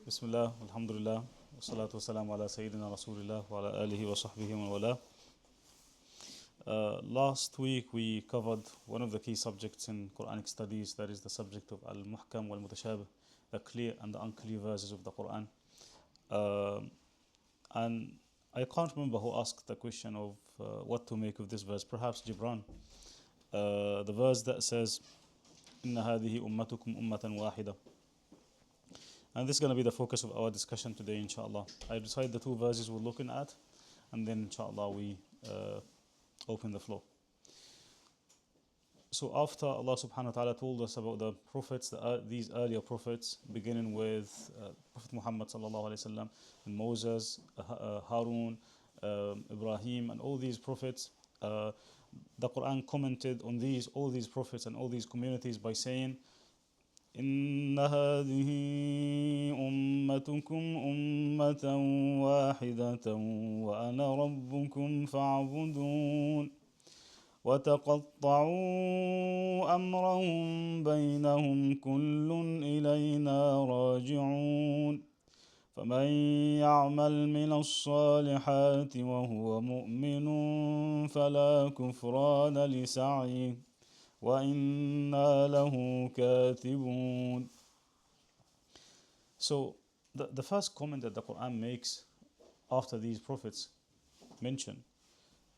Bismillah, alhamdulillah, wassalatu wassalamu ala Sayyidina Rasulillah wa ala alihi wa sahbihi wa wala. Last week we covered one of the key subjects in Quranic studies, that is the subject of Al-Muhkam wal-Mutashabih, the clear and the unclear verses of the Quran. And I can't remember who asked the question of what to make of this verse, perhaps Gibran. The verse that says, إِنَّ هَذِهِ أُمَّتُكُمْ أُمَّةً وَاحِدَةً. And this is going to be the focus of our discussion today, inshallah. I decided the two verses we're looking at, and then inshallah we open the floor. So after Allah subhanahu wa ta'ala told us about the prophets, these earlier prophets, beginning with Prophet Mohammed sallallahu alayhi wasallam, and Moses, Harun, Ibrahim, and all these prophets, the Quran commented on all these prophets and all these communities by saying, إن هذه أمتكم أمة واحدة وأنا ربكم فاعبدون وتقطعوا أمرهم بينهم كل إلينا راجعون فمن يعمل من الصالحات وهو مؤمن فلا كفران لسعيه وَإِنَّا لَهُ كَاتِبُونَ. So the first comment that the Quran makes after these prophets mention,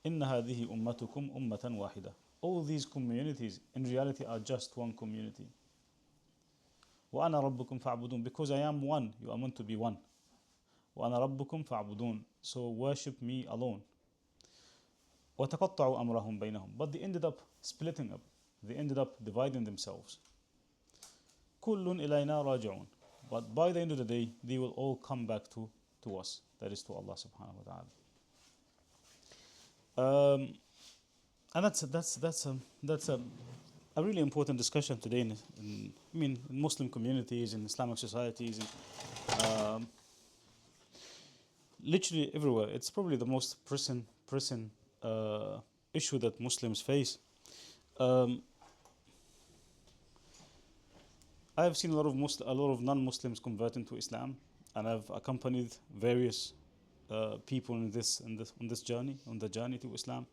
إِنَّ هَذِهِ أُمَّتُكُمْ أُمَّةً وَاحِدَةً. All these communities in reality are just one community. وَأَنَا رَبُّكُمْ فَاعْبُدُونَ. Because I am one, you are meant to be one. وَأَنَا رَبُّكُمْ فَاعْبُدُونَ. So worship me alone. وَتَقَطَّعُوا أَمْرَهُمْ بَيْنَهُم. But they ended up splitting up. They ended up dividing themselves. كُلٌّ إِلَيْنَا رَاجِعُونَ. But by the end of the day, they will all come back to us. That is to Allah subhanahu wa ta'ala. And that's a really important discussion today in Muslim communities, in Islamic societies, literally everywhere. It's probably the most pressing issue that Muslims face. I have seen a lot of non-Muslims converting to Islam, and I've accompanied various people on the journey to Islam.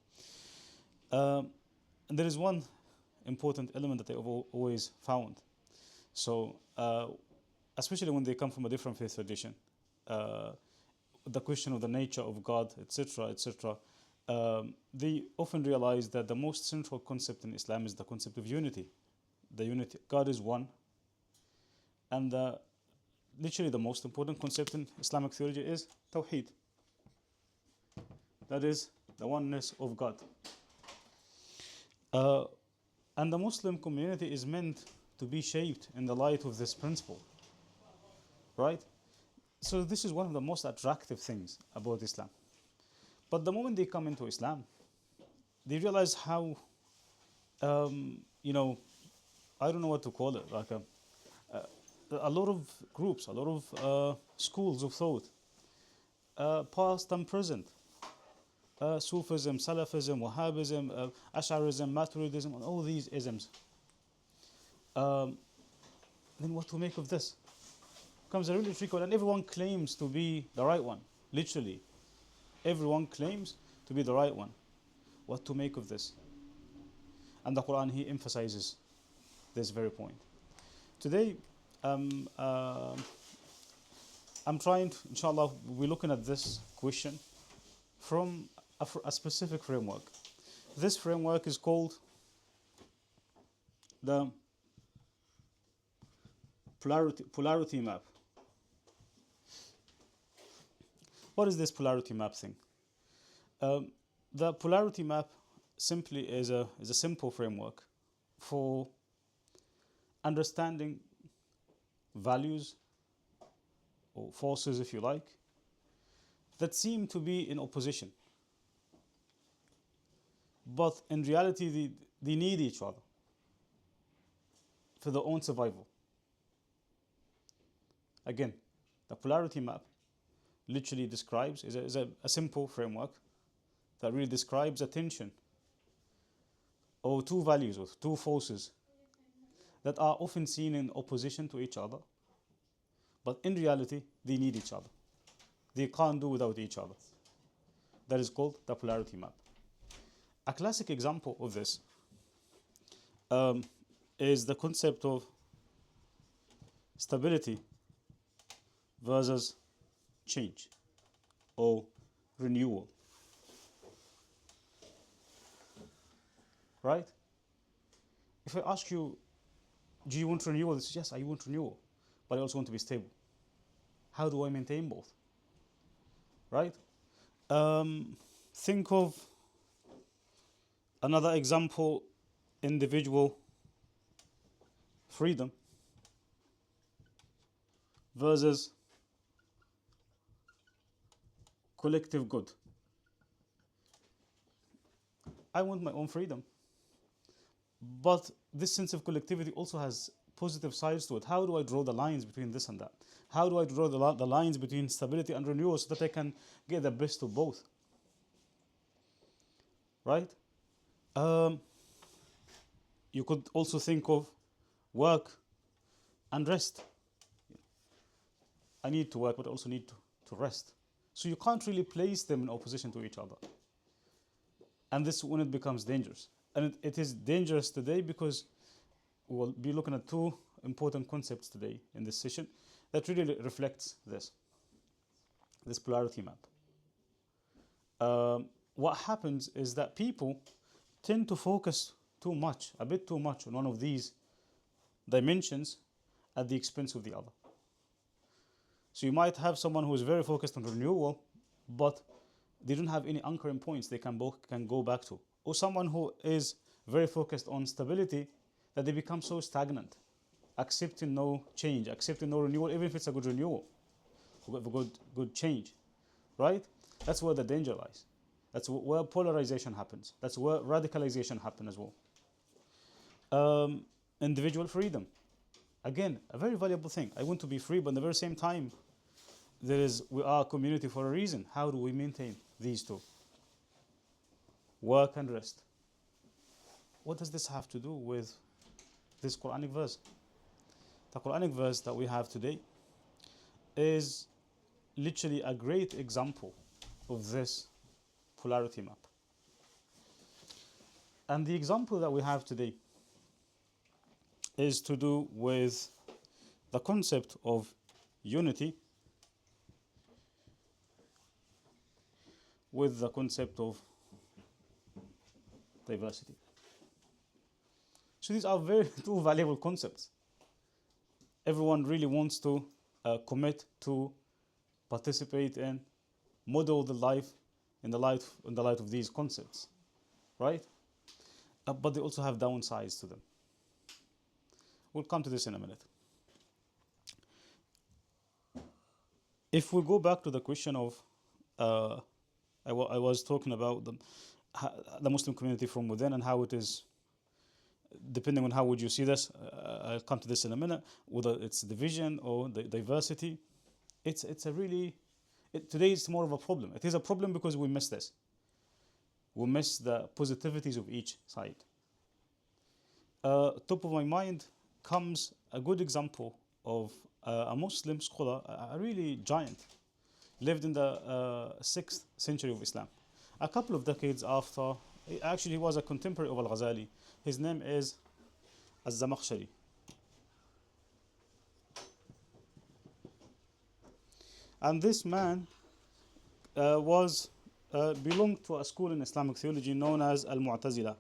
And there is one important element that I've always found. So, especially when they come from a different faith tradition, the question of the nature of God, etc., etc. They often realize that the most central concept in Islam is the concept of unity. The unity, God is one, and literally the most important concept in Islamic theology is Tawheed. That is the oneness of God. And the Muslim community is meant to be shaped in the light of this principle, right? So this is one of the most attractive things about Islam. But the moment they come into Islam, they realize how, I don't know what to call it, like a lot of groups, a lot of schools of thought, past and present, Sufism, Salafism, Wahhabism, Ash'arism, Maturidism, and all these isms. Then what to make of this? Becomes a really tricky one, and everyone claims to be the right one, literally. Everyone claims to be the right one. What to make of this? And the Quran here emphasizes this very point. Today, I'm trying to, inshallah, we're looking at this question from a specific framework. This framework is called the polarity map. What is this polarity map thing? The polarity map simply is a simple framework for understanding values or forces, if you like, that seem to be in opposition. But in reality, they need each other for their own survival. Again, the polarity map literally describes, is a simple framework that really describes a tension or two values or two forces that are often seen in opposition to each other, But in reality, they need each other. They can't do without each other. That is called the polarity map. A classic example of this is the concept of stability versus change or renewal. Right? If I ask you, do you want renewal? This is yes, I want renewal, but I also want to be stable. How do I maintain both? Right? Think of another example: individual freedom versus collective good. I want my own freedom, but this sense of collectivity also has positive sides to it. How do I draw the lines between this and that? How do I draw the lines between stability and renewal so that I can get the best of both? Right? You could also think of work and rest. I need to work, but I also need to rest. So you can't really place them in opposition to each other. And this is when it becomes dangerous. And it is dangerous today because we'll be looking at two important concepts today in this session that really reflects this polarity map. What happens is that people tend to focus a bit too much on one of these dimensions at the expense of the other. So you might have someone who is very focused on renewal, but they don't have any anchoring points they can go back to. Or someone who is very focused on stability that they become so stagnant, accepting no change, accepting no renewal, even if it's a good renewal, a good change, right? That's where the danger lies. That's where polarization happens. That's where radicalization happens as well. Individual freedom. Again, a very valuable thing. I want to be free, but at the very same time, we are a community for a reason. How do we maintain these two? Work and rest. What does this have to do with this Quranic verse? The Quranic verse that we have today is literally a great example of this polarity map. And the example that we have today is to do with the concept of unity with the concept of diversity. So these are two valuable concepts. Everyone really wants to commit to participate in, model the life in the light of these concepts, right? But they also have downsides to them. We'll come to this in a minute. If we go back to the question of, I was talking about the Muslim community from within and how it is, depending on how would you see this, I'll come to this in a minute, whether it's division or the diversity. Today it's more of a problem. It is a problem because we miss this. We miss the positivities of each side. Top of my mind comes a good example of a Muslim scholar, a really giant, lived in the 6th century of Islam. A couple of decades after, actually he was a contemporary of Al-Ghazali. His name is Az-Zamakhshari. And this man belonged to a school in Islamic theology known as Al-Mu'tazila.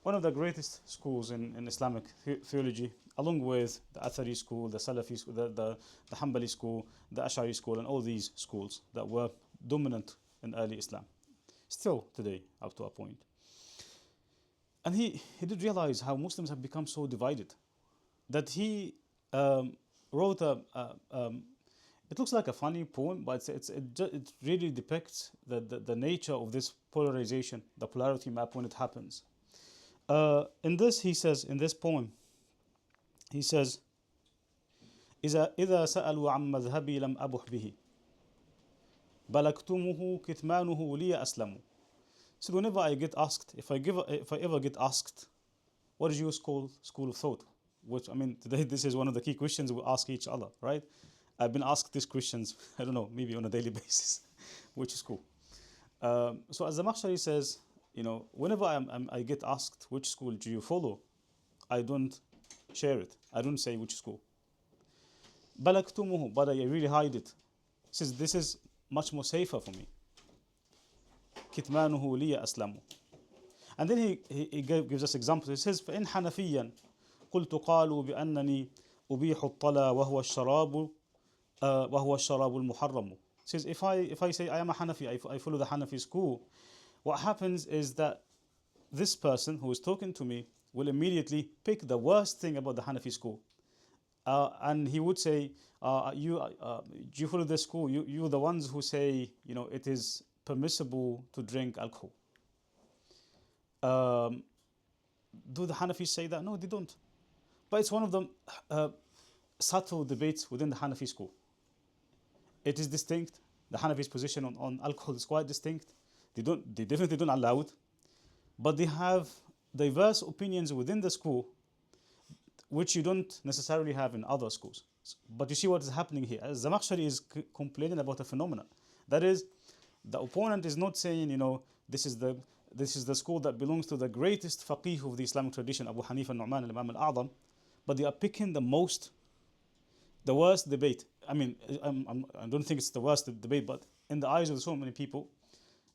One of the greatest schools in Islamic theology, along with the Athari school, the Salafi school, the Hanbali school, the Ash'ari school, and all these schools that were dominant in early Islam. Still today, up to a point. And he did realize how Muslims have become so divided that he wrote it looks like a funny poem, but it really depicts the nature of this polarization, the polarity map when it happens. In this poem, he says, إذا سألوا عن مذهبي لم أبح به بلغتموه كتمانه لي أسلم. So whenever I get asked, if I ever get asked, what is your school of thought? which, I mean, today this is one of the key questions we ask each other, right? I've been asked these questions, I don't know, maybe on a daily basis. Which school? So as the Makhshari says, whenever I get asked which school do you follow, I don't share it. I don't say which school. Balaktumuhu, but I really hide it. Says this is much more safer for me. Kitmanuhu liya aslamu. And then he gives us examples. He says, فإن حنفيا قلت قالوا بأنني أبيح الطلا وهو الشراب المحرم. Says if I say I am a Hanafi, I follow the Hanafi school, what happens is that this person who is talking to me will immediately pick the worst thing about the Hanafi school, and he would say, do you follow this school? You're the ones who say it is permissible to drink alcohol. Do the Hanafis say that? No, they don't. But it's one of the subtle debates within the Hanafi school. It is distinct. The Hanafi's position on alcohol is quite distinct. They definitely don't allow it. But they have diverse opinions within the school, which you don't necessarily have in other schools. But you see what is happening here. As Zamakhshari is complaining about a phenomenon. That is, the opponent is not saying, this is the school that belongs to the greatest faqih of the Islamic tradition, Abu Hanifa Nu'man al-Imam al-A'zam, but they are picking the worst debate. I mean, I don't think it's the worst debate, but in the eyes of so many people,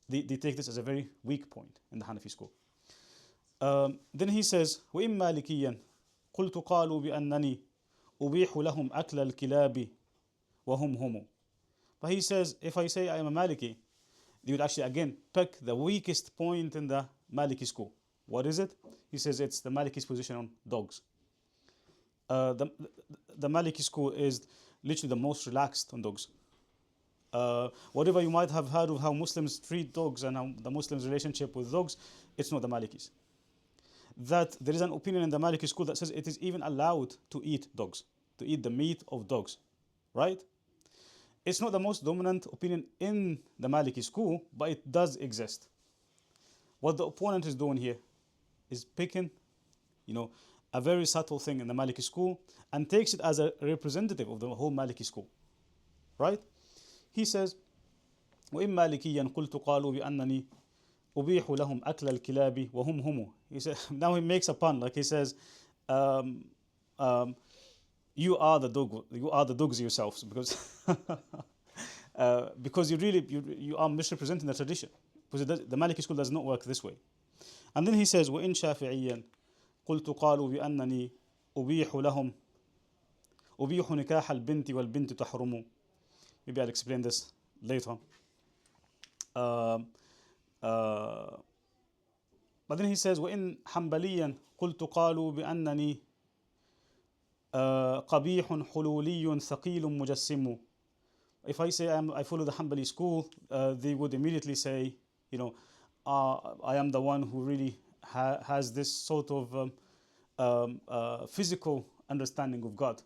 they take this as a very weak point in the Hanafi school. Then he says, وَإِن مَالِكِيًّا قُلْتُ قَالُوا بِأَنَّنِي أُبِيحُ لَهُمْ أَكْلَ الْكِلَابِ وَهُمْ هُمُ. But he says, if I say I am a Maliki, you would actually again pick the weakest point in the Maliki school. What is it? He says it's the Maliki's position on dogs. The Maliki school is literally the most relaxed on dogs. Whatever you might have heard of how Muslims treat dogs and how the Muslims' relationship with dogs, it's not the Malikis. That there is an opinion in the Maliki school that says it is even allowed to eat dogs, to eat the meat of dogs, right? It's not the most dominant opinion in the Maliki school, but it does exist. What the opponent is doing here is picking, a very subtle thing in the Maliki school and takes it as a representative of the whole Maliki school, right? He says, وَإِن مَالِكِيًّا قُلْتُ قَالُوا بِأَنَّنِي أُبِيحُ لَهُمْ أَكْلَ الْكِلَابِ وَهُمْ هُمُ. He says, now he makes a pun, like he says, you are the dogs yourselves, because you are misrepresenting the tradition, because the Maliki school does not work this way. And then he says, وَإِن شَافِعِيًّا قُلْتُ قَالُوا بِأَنَّنِي أُبِيحُ لَهُمْ أُبِيحُ نِكَاحَ الْبِنْتِ وَالْبِنْتِ تَحْرُمُ. Maybe I'll explain this later. But then he says, وَإِن حَنْبَلِيًّا قُلْتُ قَالُوا بِأَنَّنِي قَبِيحٌ حُلُولِيٌّ ثَقِيلٌ مُجَسِّمٌ. If I say I follow the Hanbali school, they would immediately say, I am the one who really has this sort of physical understanding of God,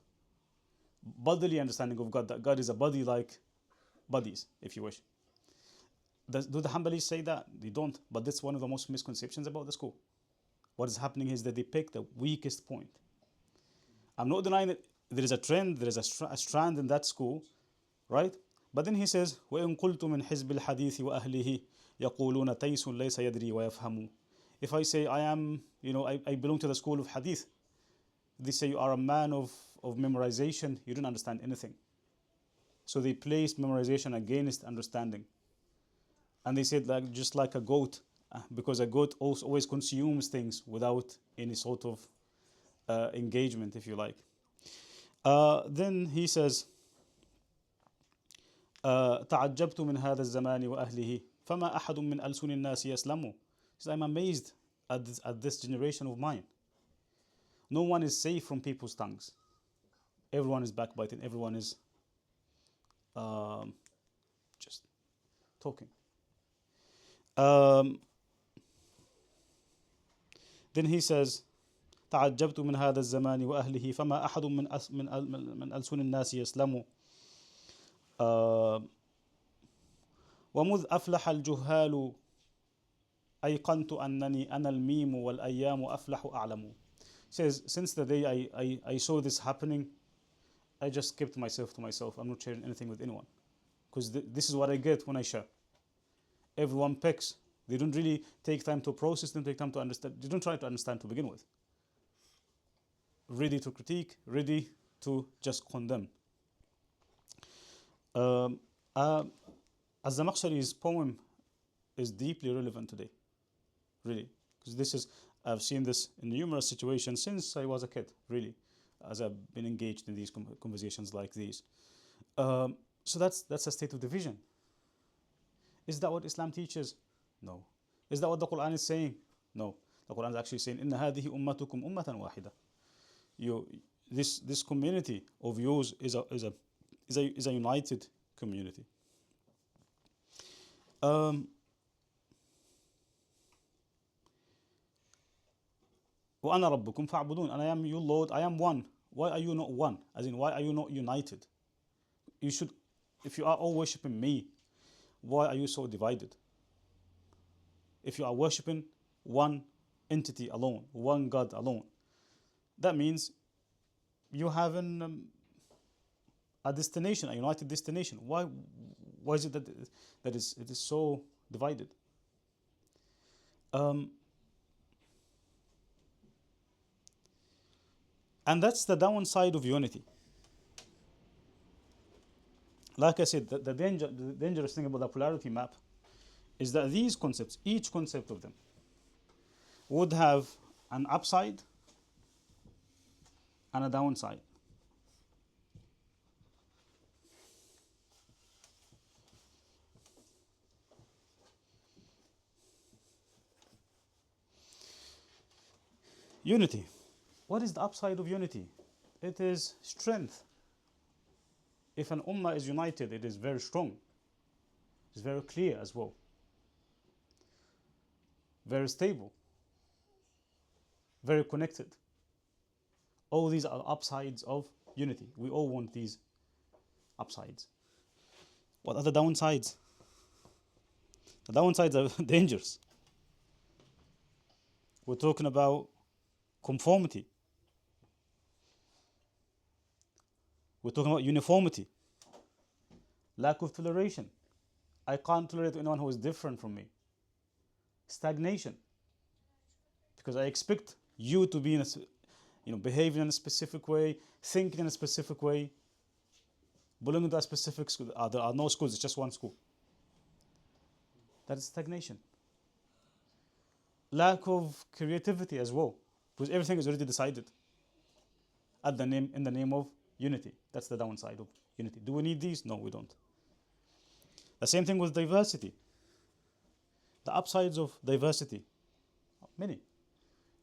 bodily understanding of God, that God is a body like bodies, if you wish. Do the Hanbalis say that? They don't, but that's one of the most misconceptions about the school. What is happening is that they pick the weakest point. I'm not denying that there is a trend, there is a strand in that school, right? But then he says, وَإِن قُلْتُ مِنْ حِزْبِ الْحَدِيثِ وَأَهْلِهِ يَقُولُونَ تَيْسٌ لَيْسَ يَدْرِي وَيَفْهَمُ. If I say I am, I belong to the school of hadith, they say you are a man of memorization, you don't understand anything. So they placed memorization against understanding. And they said just like a goat, because a goat also always consumes things without any sort of engagement, if you like. Then he says, تعجبت من هذا الزمان وأهله فما أحد من ألسن الناس يسلم. He says, I'm amazed at this generation of mine. No one is safe from people's tongues. Everyone is backbiting. Everyone is just talking. Then he says, تعجبت من هذا الزمان وأهله فما أحد من ألسن الناس يسلم. ومذ أفلح الجهال أيقنت أنني أنا الميم والأيام أفلح أعلم. Says, since the day I saw this happening, I just kept myself to myself. I'm not sharing anything with anyone. Because this is what I get when I share. Everyone picks. They don't really take time to process, don't take time to understand. They don't try to understand to begin with. Ready to critique, ready to just condemn. Um, uh, Az-Zamakhshari's poem is deeply relevant today, really. Because I've seen this in numerous situations since I was a kid, really, as I've been engaged in these conversations like these. So that's a state of division. Is that what Islam teaches? No. Is that what the Quran is saying? No. The Quran is actually saying, "Inna hadihi ummatukum ummatan wahida." This community of yours is a united community. وَأَنَا رَبُّكُمْ فَاعْبُدُونَ. And I am your Lord, I am one. Why are you not one? As in, why are you not united? You should, if you are all worshipping me, why are you so divided? If you are worshipping one entity alone, one God alone, that means you have a destination, a united destination. Why is it that it is so divided? And that's the downside of unity. Like I said, the dangerous thing about the polarity map is that these concepts, each concept of them, would have an upside and a downside. Unity. What is the upside of unity? It is strength. If an ummah is united, it is very strong. It's very clear as well. Very stable. Very connected. All these are upsides of unity. We all want these upsides. What are the downsides? The downsides are dangerous. We're talking about conformity. We're talking about uniformity. Lack of toleration. I can't tolerate anyone who is different from me. Stagnation. Because I expect you to be behaving in a specific way, thinking in a specific way, belonging to a specific school. There are no schools, it's just one school. That is stagnation. Lack of creativity as well, because everything is already decided in the name of unity. That's the downside of unity. Do we need these? No, we don't. The same thing with diversity. The upsides of diversity, many.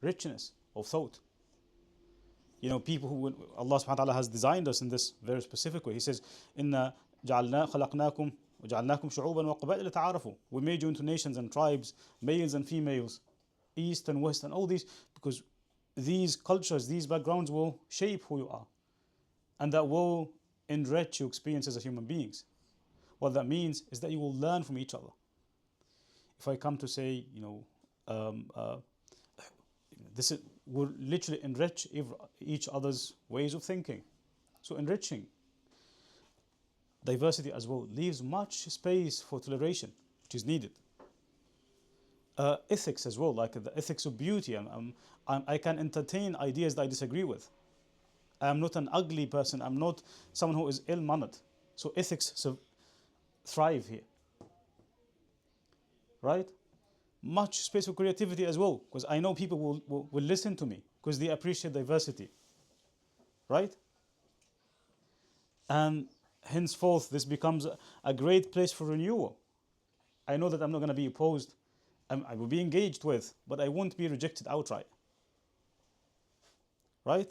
Richness of thought. People who Allah subhanahu wa ta'ala has designed us in this very specific way. He says, "Inna khalaqnakum wa ja'alnakum shu'uban wa qaba'ila ta'arafu." We made you into nations and tribes, males and females, east and west, and all these, because these cultures, these backgrounds will shape who you are, and that will enrich your experiences as human beings. What that means is that you will learn from each other. If I come to say, this will literally enrich each other's ways of thinking. So enriching. Diversity as well leaves much space for toleration, which is needed. Ethics as well, like the ethics of beauty. I can entertain ideas that I disagree with. I am not an ugly person. I'm not someone who is ill-mannered. So ethics thrive here. Right? Much space for creativity as well, because I know people will listen to me because they appreciate diversity. Right? And henceforth, this becomes a great place for renewal. I know that I'm not going to be opposed. I will be engaged with, but I won't be rejected outright. Right?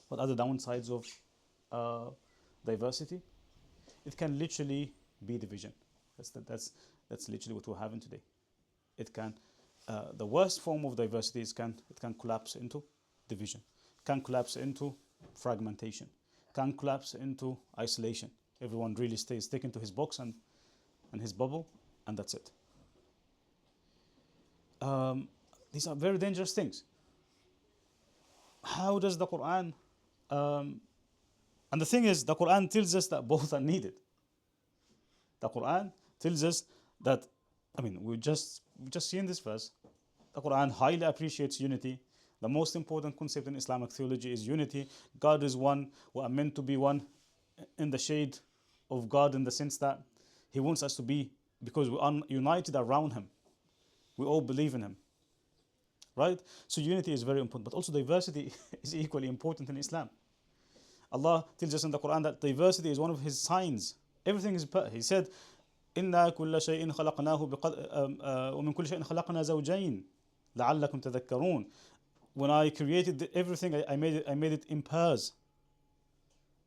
What are the downsides of diversity? It can literally be division. That's literally what we're having today. It can, the worst form of diversity is it can collapse into division, can collapse into fragmentation, can collapse into isolation. Everyone really stays sticking to his box and his bubble, and that's it. These are very dangerous things. how does the Quran, and the thing is, the Quran tells us that both are needed. The Quran tells us that, I mean, we just see in this verse, the Quran highly appreciates unity. The most important concept in Islamic theology is unity. God is one. We are meant to be one in the shade of God, in the sense that He wants us to be, because we are united around Him. We all believe in Him. Right? So unity is very important, but also diversity is equally important in Islam. Allah tells us in the Quran that diversity is one of His signs. Everything is perfect. He said, إِنَّا كُلَّ شَيْءٍ خَلَقْنَاهُ وَمِنْ كُلِّ شَيْءٍ خَلَقْنَا زَوْجَيْنِ لَعَلَّكُمْ تَذَكَّرُونَ. When I created everything, I made it in pairs.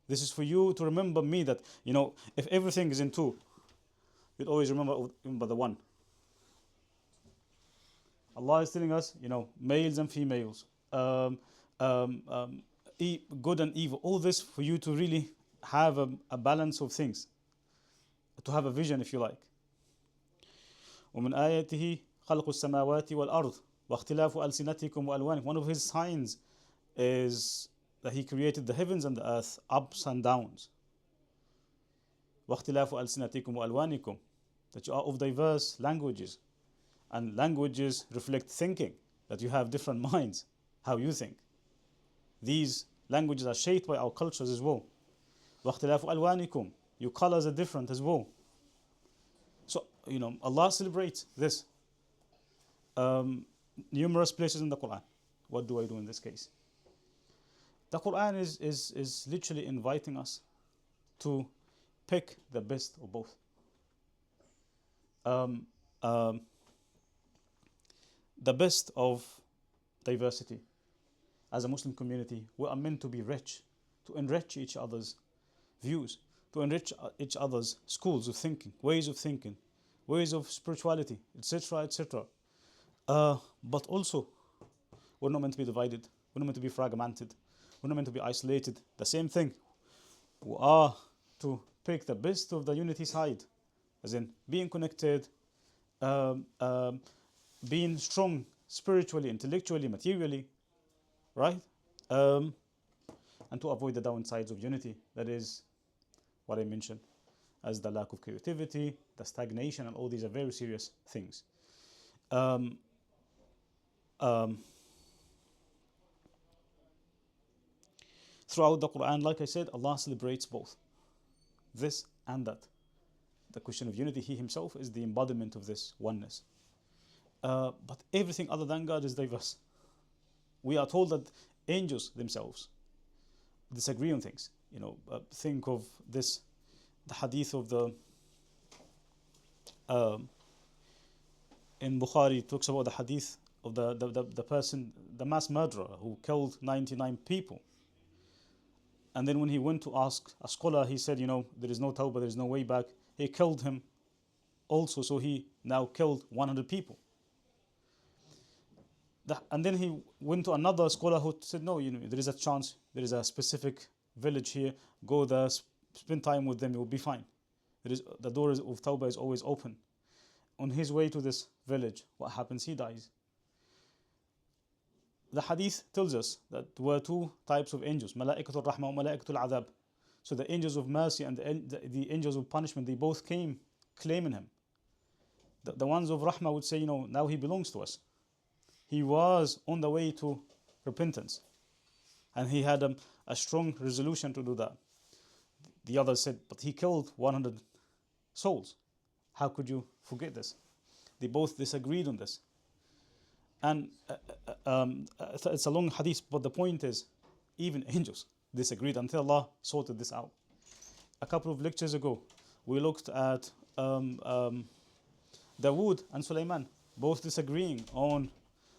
This is for you to remember me, that, if everything is in two, you'd always remember the one. Allah is telling us, males and females, good and evil, all this for you to really have a balance of things, to have a vision, if you like. وَمِنْ آيَاتِهِ خَلْقُ السَّمَاوَاتِ وَالْأَرْضِ وَاخْتِلَافُ أَلْسِنَتِكُمْ وَأَلْوَانِكُمْ. One of His signs is that He created the heavens and the earth, ups and downs. وَاخْتِلَافُ أَلْسِنَتِكُمْ وَأَلْوَانِكُمْ, that you are of diverse languages. And languages reflect thinking, that you have different minds, how you think. These languages are shaped by our cultures as well. وَاخْتِلَافُ أَلْوَانِكُمْ, your colors are different as well. So, Allah celebrates this. Numerous places in the Quran. What do I do in this case? The Quran is literally inviting us to pick the best of both. The best of diversity. As a Muslim community, we are meant to be rich, to enrich each other's views, to enrich each other's schools of thinking, ways of spirituality, etc., etc. But also, we're not meant to be divided. We're not meant to be fragmented. We're not meant to be isolated. The same thing. We are to pick the best of the unity side, as in being connected, being strong spiritually, intellectually, materially, right? And to avoid the downsides of unity. That is what I mentioned as the lack of creativity, the stagnation, and all these are very serious things. Throughout the Quran, like I said, Allah celebrates both this and that. The question of unity, He Himself is the embodiment of this oneness. But everything other than God is diverse. We are told that angels themselves disagree on things. Think of this, the hadith of the in Bukhari talks about the hadith of the person, the mass murderer who killed 99 people. And then when he went to ask a scholar, he said, there is no tawbah, there is no way back. He killed him also, so he now killed 100 people. And then he went to another scholar who said, no, there is a chance, there is a specific village here, go there, spend time with them, you will be fine. The door of tawbah is always open. On his way to this village, what happens? He dies. The hadith tells us that there were two types of angels, Malaikatul Rahmah and Malaikatul Adhab. So the angels of mercy and the angels of punishment, they both came claiming him. The ones of Rahmah would say, now he belongs to us. He was on the way to repentance. And he had a strong resolution to do that. The others said, but he killed 100 souls. How could you forget this? They both disagreed on this. And it's a long hadith, but the point is, even angels disagreed until Allah sorted this out. A couple of lectures ago, we looked at Dawood and Sulaiman, both disagreeing on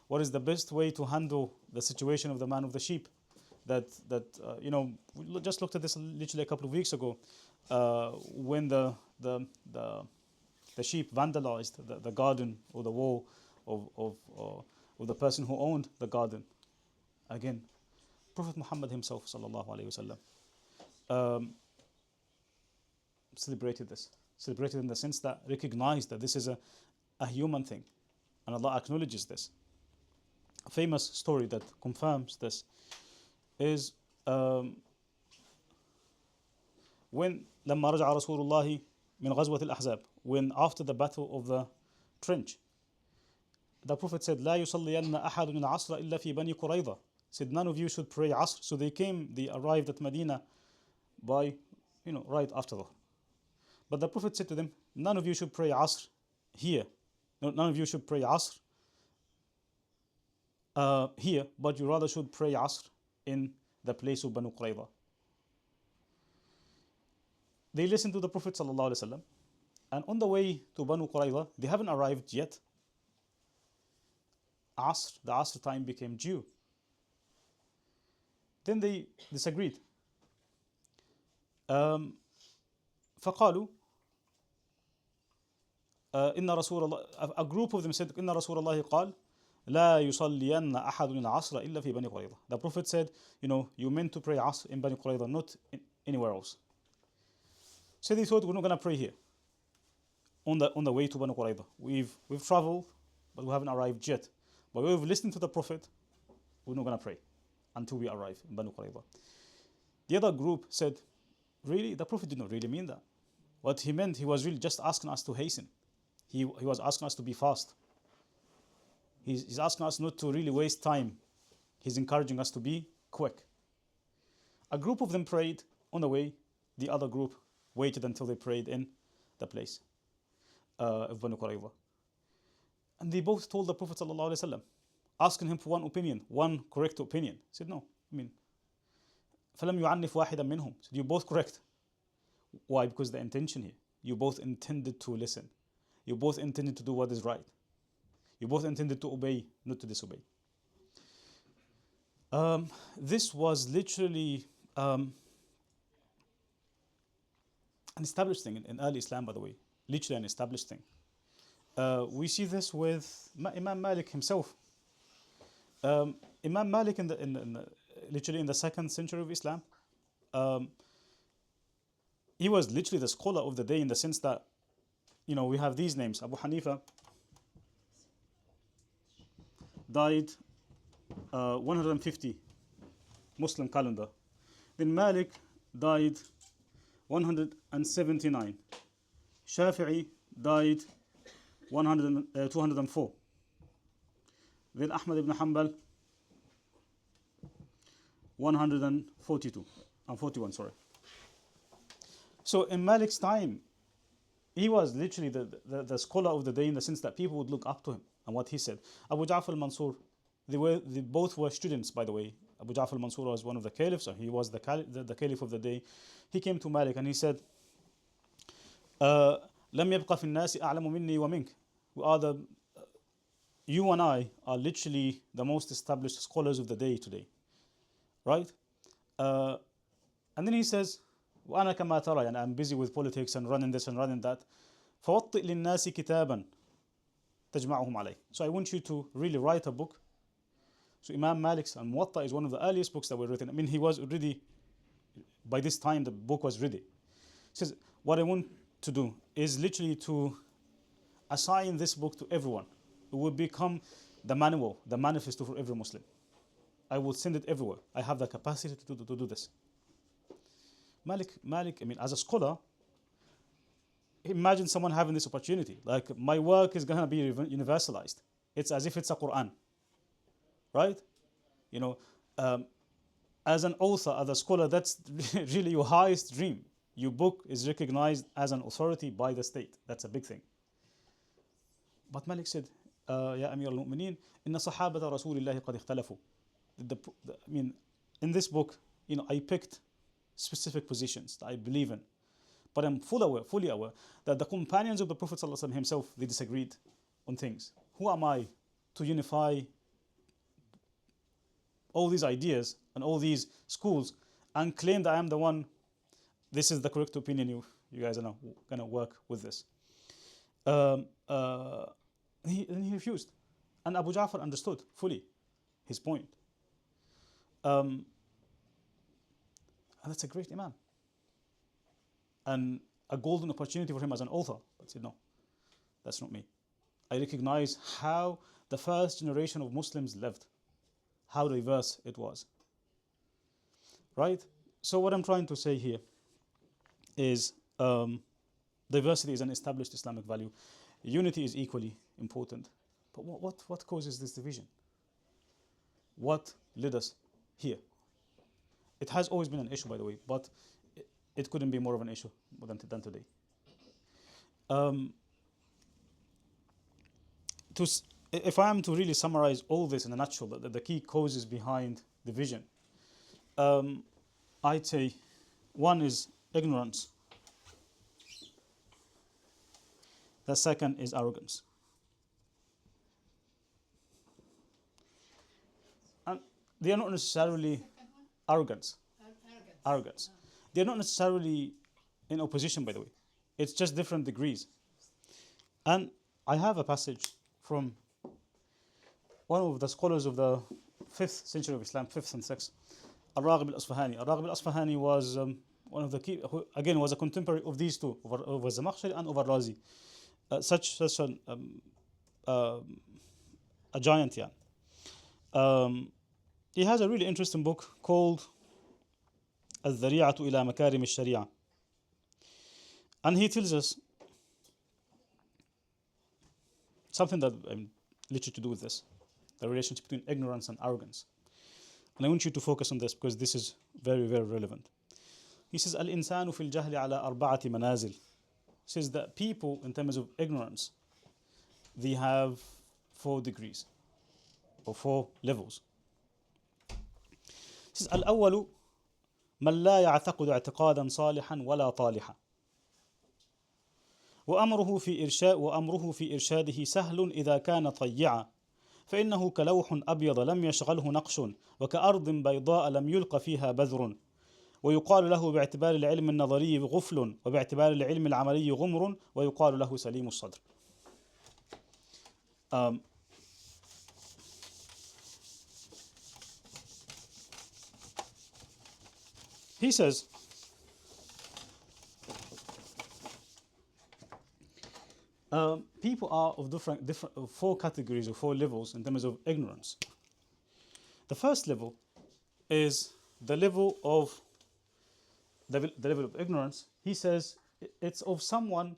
what is the best way to handle the situation of the man of the sheep. We just looked at this literally a couple of weeks ago, when the sheep vandalized the garden or the wall of the person who owned the garden. Again, Prophet Mohammed himself, sallallahu alaihi wasallam, celebrated in the sense that recognized that this is a human thing, and Allah acknowledges this. A famous story that confirms this is when لما رجع رسول الله من غزوة الأحزاب, when after the battle of the trench, the Prophet said لا يصلين أحد العصر إلا في بني قريظة, said none of you should pray Asr. So they arrived at Medina by, right after Dhuhr. But the Prophet said to them, none of you should pray Asr here. No, none of you should pray Asr here, but you rather should pray Asr in the place of Banu Qurayza. They listened to the Prophet ﷺ, and on the way to Banu Qurayza, they haven't arrived yet. The Asr time became due. Then they disagreed. فقالوا إن رسول الله, a group of them said إن رسول الله قال لا يصلين أحد العصر إلا في بني قريظة. The Prophet said, you meant to pray Asr in Bani Qurayza, not anywhere else. So they thought, we're not going to pray here on the way to Banu Qurayza. We've traveled, but we haven't arrived yet. But we've listened to the Prophet, we're not going to pray until we arrive in Banu Qurayza. The other group said, really? The Prophet did not really mean that. What he meant, he was really just asking us to hasten. He was asking us to be fast. He's asking us not to really waste time. He's encouraging us to be quick. A group of them prayed on the way. The other group waited until they prayed in the place of Banu Qurayza. And they both told the Prophet ﷺ, asking him for one opinion, one correct opinion. He said, no, فَلَمْ يُعَنِّفْ وَاحِدًا مِّنْهُم. Said, you're both correct. Why? Because the intention here. You both intended to listen. You both intended to do what is right. You both intended to obey, not to disobey. This was literally an established thing in early Islam, by the way. Literally an established thing. We see this with Imam Malik himself. Imam Malik literally in the 2nd century of Islam, he was literally the scholar of the day, in the sense that, we have these names. Abu Hanifa died 150 Muslim calendar. Then Malik died 179. Shafi'i died 204. Then Ahmad ibn Hanbal 142 and 41, sorry. So in Malik's time, he was literally the scholar of the day, in the sense that people would look up to him and what he said. Abu Ja'far al-Mansur, they both were students, by the way. Abu Ja'far al-Mansur was one of the caliphs, and he was the caliph of the day. He came to Malik and he said, لم يبقى في الناس أعلم مني ومنك. You and I are literally the most established scholars of the day today, right? And then he says, وأنا كما ترى, and I'm busy with politics and running this and running that. فوطئ للناس كتابا تجمعهم عليه. So I want you to really write a book. So Imam Malik's Al-Muwatta is one of the earliest books that were written. He was already, by this time the book was ready. He says, what I want to do is literally to assign this book to everyone. It will become the manual, the manifesto for every Muslim. I will send it everywhere. I have the capacity to do this. Malik, as a scholar, imagine someone having this opportunity. Like, my work is going to be universalized. It's as if it's a Quran. Right? As an author, as a scholar, that's really your highest dream. Your book is recognized as an authority by the state. That's a big thing. But Malik said, يا أمير المؤمنين إن صحابة رسول الله قد اختلفوا. In this book, I picked specific positions that I believe in. But I'm fully aware that the companions of the Prophet ﷺ himself, they disagreed on things. Who am I to unify all these ideas and all these schools and claim that I am the one, this is the correct opinion, you guys are now going to work with this? He refused. And Abu Ja'far understood fully his point. And that's a great Imam. And a golden opportunity for him as an author. But he said, no, that's not me. I recognize how the first generation of Muslims lived, how diverse it was. right? So what I'm trying to say here is diversity is an established Islamic value. Unity is equally important. But what causes this division? What led us here? It has always been an issue, by the way, but it couldn't be more of an issue than today. If I am to really summarize all this in a nutshell, the key causes behind division, I'd say one is ignorance. The second is arrogance. And they are not necessarily arrogance. Arrogance. They are not necessarily in opposition, by the way. It's just different degrees. And I have a passage from one of the scholars of the 5th century of Islam, 5th and 6th, Al-Raghib al-Asfahani. Al-Raghib al-Asfahani was one of the key, who again was a contemporary of these two, of Zamakhshari and of Al-Razi. Such a giant, yeah. He has a really interesting book called الذريعة إلى مكارم الشريعة. And he tells us something that literally to do with this, the relationship between ignorance and arrogance. And I want you to focus on this because this is very, very relevant. He says, الإنسان في الجهل على أربعة منازل. He says that people, in terms of ignorance, they have 4 degrees or 4 levels. He says, الأول من لا يعتقد اعتقادا صالحا ولا طالحا وأمره في إرشاده سهل إذا كان طيعا فإنه كلوح أبيض لم يشغله نقش وكأرض بيضاء لم يلق فيها بذر ويقال له باعتبار العلم النظري غفل وباعتبار العلم العملي غمر ويقال له سليم الصدر. He says, people are of different 4 categories or 4 levels in terms of ignorance. The first level is the level of ignorance. He says it's of someone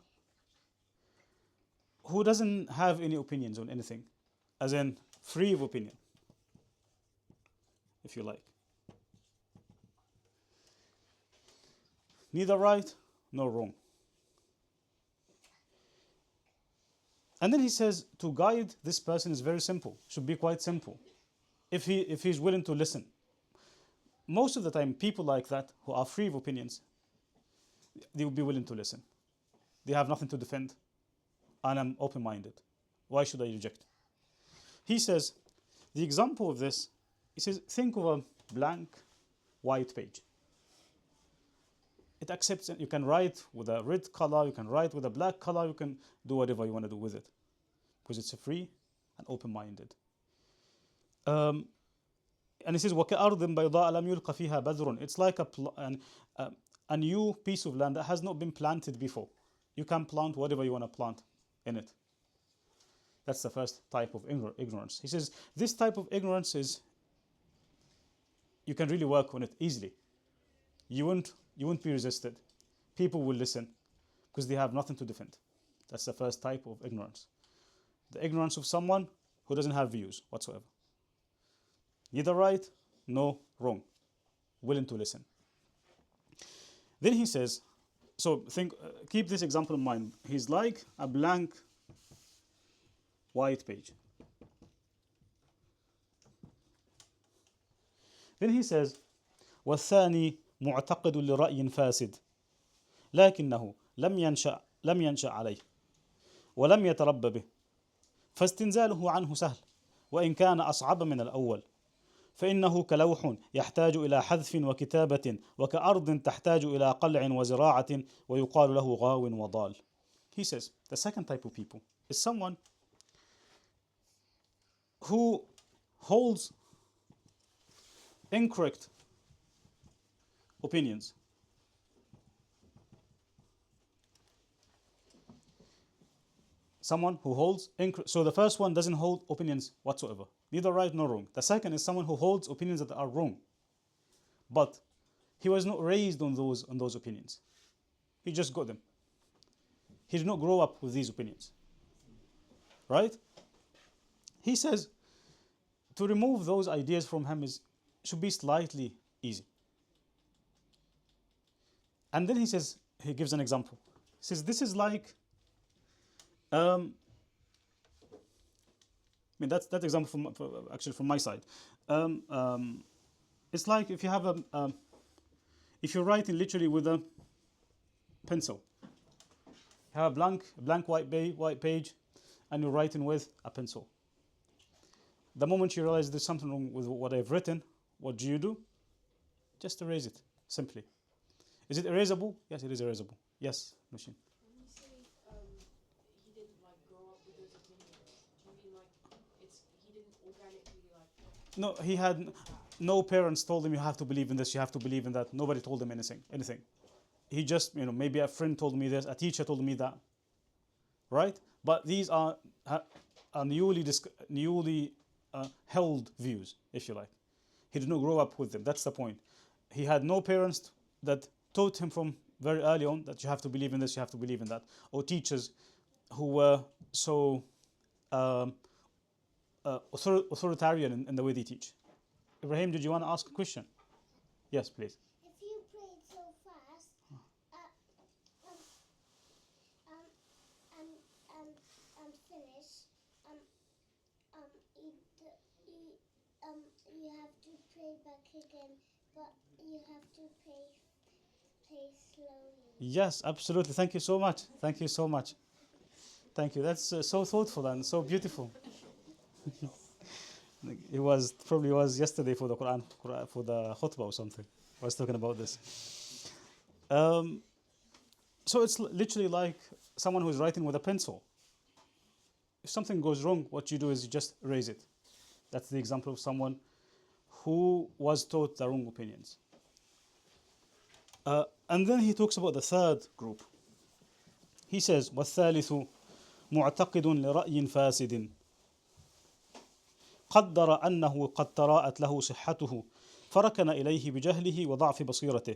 who doesn't have any opinions on anything, as in free of opinion, if you like. Neither right nor wrong. And then he says to guide this person is very simple, should be quite simple, if he's willing to listen. Most of the time, people like that who are free of opinions, they will be willing to listen. They have nothing to defend, and I'm open-minded. Why should I reject? He says, the example of this, he says, think of a blank white page. It accepts it. You can write with a red color, you can write with a black color, you can do whatever you want to do with it, because it's free and open-minded. And he says, وَكَأَرْضٍ بَيْضَاءَ لَمْ يُلْقَ فِيهَا بَذْرٌ. It's like a new piece of land that has not been planted before. You can plant whatever you want to plant in it. That's the first type of ignorance. He says, this type of ignorance is, you can really work on it easily. You won't be resisted. People will listen because they have nothing to defend. That's the first type of ignorance. The ignorance of someone who doesn't have views whatsoever. Neither right, nor wrong. Willing to listen. Then he says, so keep this example in mind. He's like a blank white page. Then he says, والثاني معتقد لرأي فاسد لكنه لم ينشأ عليه ولم يتربى به فاستنزاله عنه سهل وإن كان أصعب من الأول فإنه كلوح يحتاج إلى حذف وكتابة وكأرض تحتاج إلى قلع وزراعة ويقال له غاو وضال. He says the second type of people is someone who holds incorrect opinions. Someone who holds so the first one doesn't hold opinions whatsoever, neither right nor wrong. The second is someone who holds opinions that are wrong, but He was not raised on those opinions. He just got them. He did not grow up with these opinions. Right? He says to remove those ideas from him should be slightly easy. And then he gives an example. He says, this is like, that's that example from my side. It's like if you have if you're writing literally with a pencil. You have a blank white page, and you're writing with a pencil. The moment you realize there's something wrong with what I've written, what do? Just erase it, simply. Is it erasable? Yes, it is erasable. Yes, Nushin. When you say he didn't grow up with those opinions, do you mean he didn't organically No, he had no parents told him you have to believe in this, you have to believe in that. Nobody told him anything. He just, maybe a friend told me this, a teacher told me that. Right? But these are newly held views, if you like. He did not grow up with them. That's the point. He had no parents that taught him from very early on that you have to believe in this, you have to believe in that, or teachers who were so authoritarian in the way they teach. Ibrahim, did you want to ask a question? Yes, please. If you prayed so fast, and finish, you have to pray back again, but you have to pray slowly. Yes, absolutely. Thank you so much. Thank you so much. Thank you. That's so thoughtful and so beautiful. It probably was yesterday for the Quran, for the khutbah or something. I was talking about this. So it's literally like someone who's writing with a pencil. If something goes wrong, what you do is you just erase it. That's the example of someone who was taught the wrong opinions. And then he talks about the third group. He says, وَالثَّالِثُ مُعْتَقِدٌ لِرَأْيٍ فَاسِدٍ قدر أنه قد تراءت له صحته فركن إليه بجهله وضعف بصيرته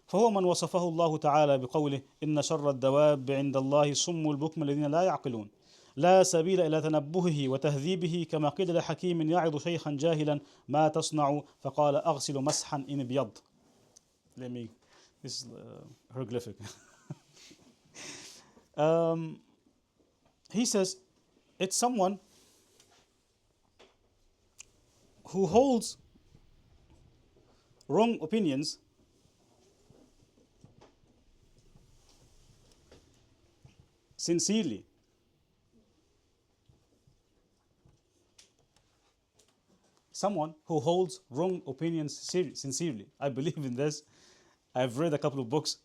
فهو من وصفه الله تعالى بقوله إن شر الدواب عند الله الصم البكم الذين لا يعقلون لا سبيل إلى تنبهه وتهذيبه كما قيل لحكيم يعظ شيخا جاهلا ما تصنع فقال أغسل مسحا إن بيض. This is hieroglyphic. He says it's someone who holds wrong opinions sincerely. Someone who holds wrong opinions sincerely. I believe in this. I've read a couple of books.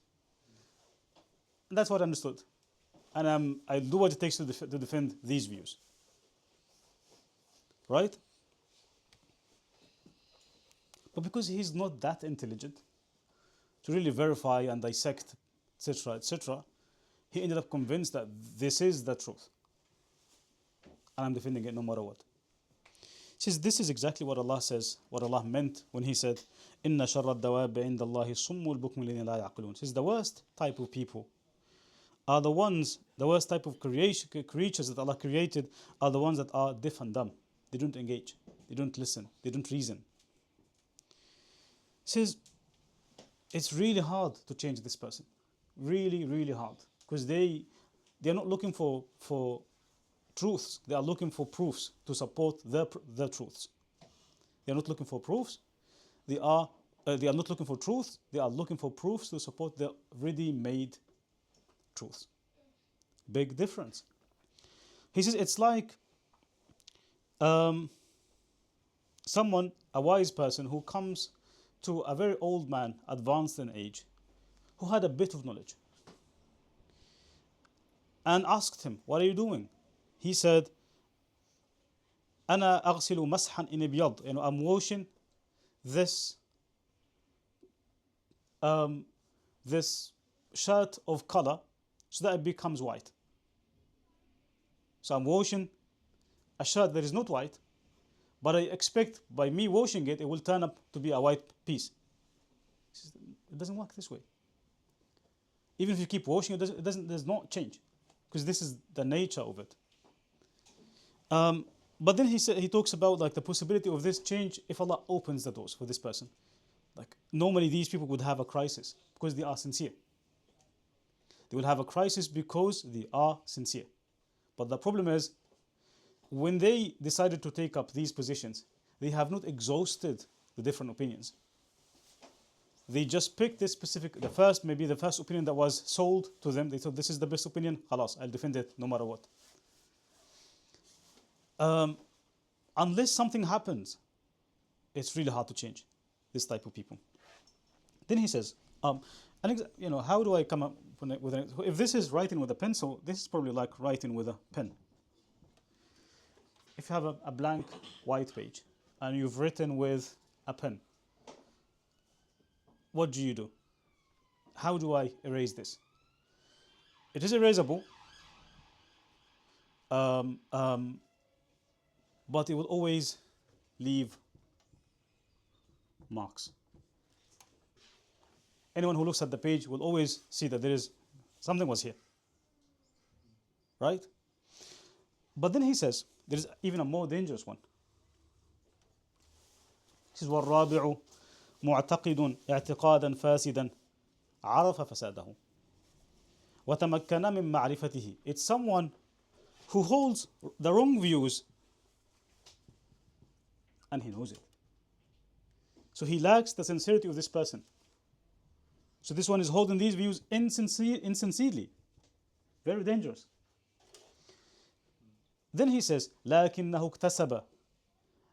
And that's what I understood. And I do what it takes to defend these views. Right? But because he's not that intelligent to really verify and dissect, etc., he ended up convinced that this is the truth. And I'm defending it no matter what. He says this is exactly what Allah says, what Allah meant when He said, إِنَّ شَرَّ الدَّوَابِ عِنْدَ اللَّهِ الصُّمُّ الْبُكْمُ الَّذِينَ لَا يَعْقِلُونَ. He says the worst type of people are the worst type of creatures that Allah created are the ones that are deaf and dumb. They don't engage, they don't listen, they don't reason. He says it's really hard to change this person. Really, really hard. Because they're not looking for truths, they are looking for proofs to support their truths. They are not looking for proofs, they are not looking for truth, they are looking for proofs to support their ready-made truths. Big difference. He says it's like someone, a wise person who comes to a very old man, advanced in age, who had a bit of knowledge, and asked him, what are you doing? He said, أنا أغسل مسحا إن بيض. I'm washing this shirt of color so that it becomes white. So I'm washing a shirt that is not white, but I expect by me washing it, it will turn up to be a white piece. It doesn't work this way. Even if you keep washing, it does not change, because this is the nature of it. But then he talks about like the possibility of this change if Allah opens the doors for this person. Like normally these people would have a crisis because they are sincere. They will have a crisis because they are sincere. But the problem is, when they decided to take up these positions, they have not exhausted the different opinions. They just picked this specific, the first opinion that was sold to them. They thought this is the best opinion. Khalas, I'll defend it no matter what. Unless something happens, it's really hard to change this type of people. Then he says, how do I come up with an, if this is writing with a pencil, this is probably like writing with a pen. If you have a blank white page and you've written with a pen, what do? How do I erase this? It is erasable, but it will always leave marks. Anyone who looks at the page will always see that there is something was here, right? But then he says there is even a more dangerous one. He says, وَالرَّابِعُ مُعْتَقِدٌ اعْتِقَادًا فَاسِدًا عَرَفَ فَسَادَهُ وَتَمَكَّنَ مِنْ مَعْرِفَتِهِ. It's someone who holds the wrong views and he knows it. So he lacks the sincerity of this person. So this one is holding these views insincerely. Very dangerous. Then he says, لكنه اكتسب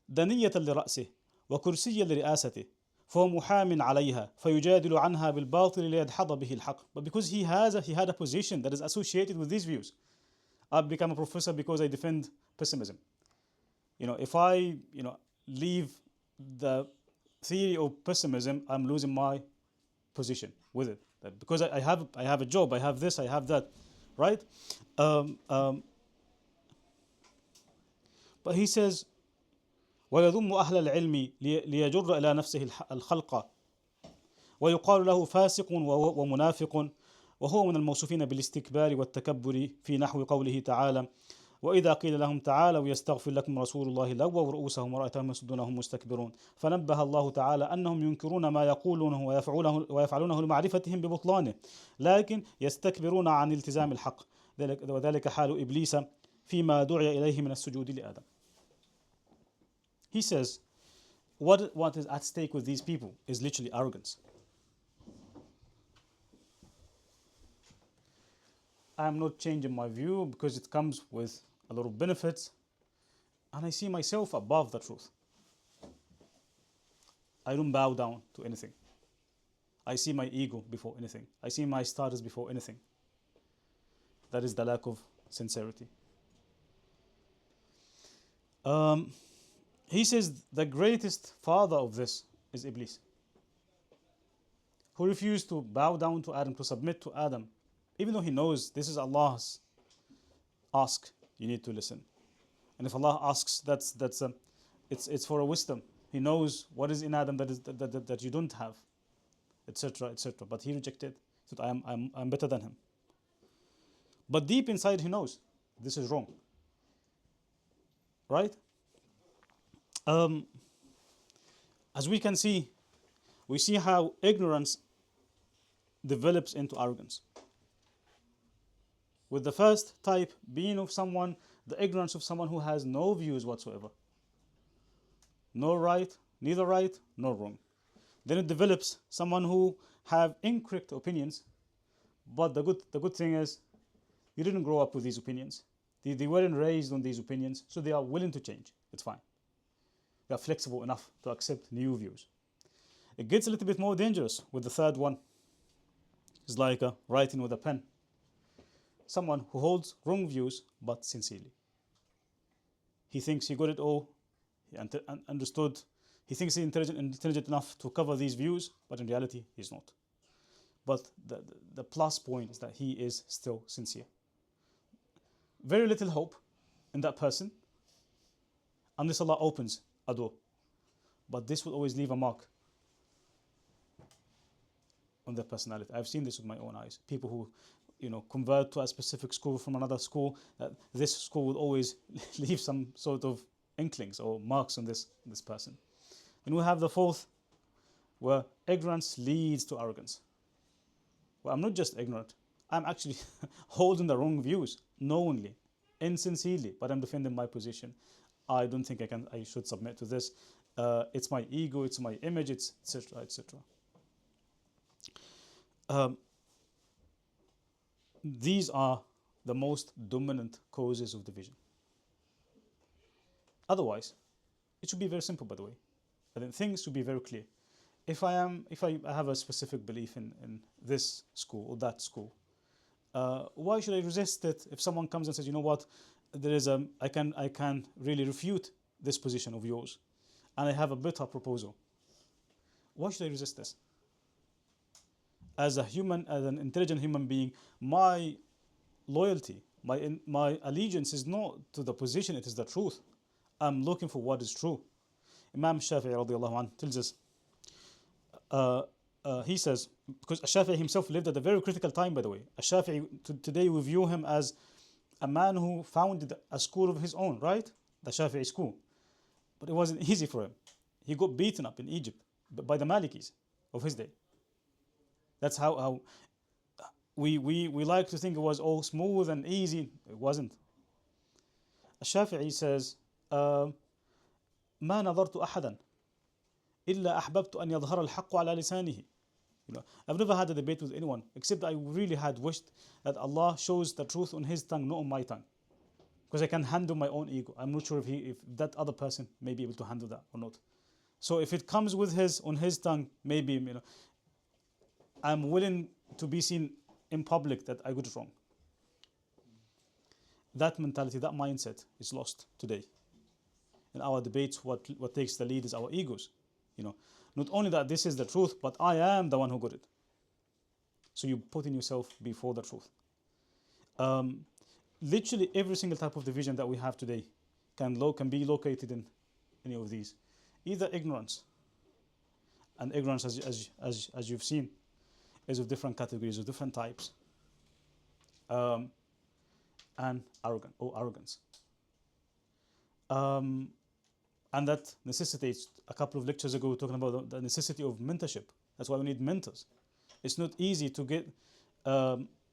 دنية لرأسه وكرسيا لرئاسته فهو محام عليها فيجادل عنها بالباطل ليدحض به الحق. But because he had a position that is associated with these views. I've become a professor because I defend pessimism. If I leave the theory of pessimism, I'm losing my position with it. That because I have a job, I have this, I have that, right? But he says, ويذم أهل العلم ليجر إلى نفسه الخلق ويقال له فاسق ومنافق وهو من الموصوفين بالاستكبار والتكبر في نحو قوله تعالى وإذا قيل لهم تعالوا يستغفر لكم رسول الله لووا رؤوسهم ورأيتهم يصدون وهم مستكبرون فنبه الله تعالى أنهم ينكرون ما يقولونه ويفعلونه لمعرفتهم ببطلانه لكن يستكبرون عن التزام الحق وذلك حال إبليس فيما دعي إليه من السجود لآدم. He says, what is at stake with these people is literally arrogance. I'm not changing my view because it comes with a lot of benefits, and I see myself above the truth. I don't bow down to anything. I see my ego before anything. I see my status before anything. That is the lack of sincerity. He says the greatest father of this is Iblis, who refused to bow down to Adam, to submit to Adam, even though he knows this is Allah's ask. You need to listen, and if Allah asks, it's for a wisdom. He knows what is in Adam that you don't have, etc., etc. But he rejected. He said, I'm better than him. But deep inside, he knows this is wrong. Right? As we can see, we see how ignorance develops into arrogance. With the first type being of someone, the ignorance of someone who has no views whatsoever. No right, neither right nor wrong. Then it develops someone who have incorrect opinions, but the good thing is, you didn't grow up with these opinions. They weren't raised on these opinions, so they are willing to change. It's fine. They are flexible enough to accept new views. It gets a little bit more dangerous with the third one. It's like writing with a pen. Someone who holds wrong views, but sincerely. He thinks he got it all. He understood. He thinks he's intelligent enough to cover these views, but in reality, he's not. But the plus point is that he is still sincere. Very little hope in that person, unless Allah opens a door. But this will always leave a mark. on their personality. I've seen this with my own eyes. People who, convert to a specific school from another school, this school will always leave some sort of inklings or marks on this person. And we have the fourth, where ignorance leads to arrogance. Well, I'm not just ignorant. I'm actually holding the wrong views, knowingly, insincerely, but I'm defending my position. I don't think I should submit to this. It's my ego, it's my image, it's etc. etc. These are the most dominant causes of division. Otherwise, it should be very simple, by the way. I think things should be very clear. If I have a specific belief in this school or that school, why should I resist it if someone comes and says, you know what, I can really refute this position of yours, and I have a better proposal. Why should I resist this? As an intelligent human being, my loyalty, my allegiance is not to the position, it is the truth. I'm looking for what is true. Imam Shafi'i radiallahu anhu tells us, he says, because Shafi'i himself lived at a very critical time, by the way. Shafi'i, today we view him as a man who founded a school of his own, right? The Shafi'i school. But it wasn't easy for him. He got beaten up in Egypt by the Malikis of his day. That's how we like to think it was all smooth and easy. It wasn't. Shafi'i says, ما نظرت أحدا إلا أحببت أن يظهر الحق على لسانه. I've never had a debate with anyone except I really had wished that Allah shows the truth on His tongue, not on my tongue, because I can handle my own ego. I'm not sure if that other person may be able to handle that or not. So if it comes on His tongue, maybe I'm willing to be seen in public that I got it wrong. That mentality, that mindset is lost today. In our debates, what takes the lead is our egos. Not only that this is the truth, but I am the one who got it. So you putting yourself before the truth. Literally every single type of division that we have today can be located in any of these. Either ignorance, and ignorance, as you've seen, is of different categories, of different types, and arrogance. And that necessitates, a couple of lectures ago, we were talking about the necessity of mentorship. That's why we need mentors. It's not easy to get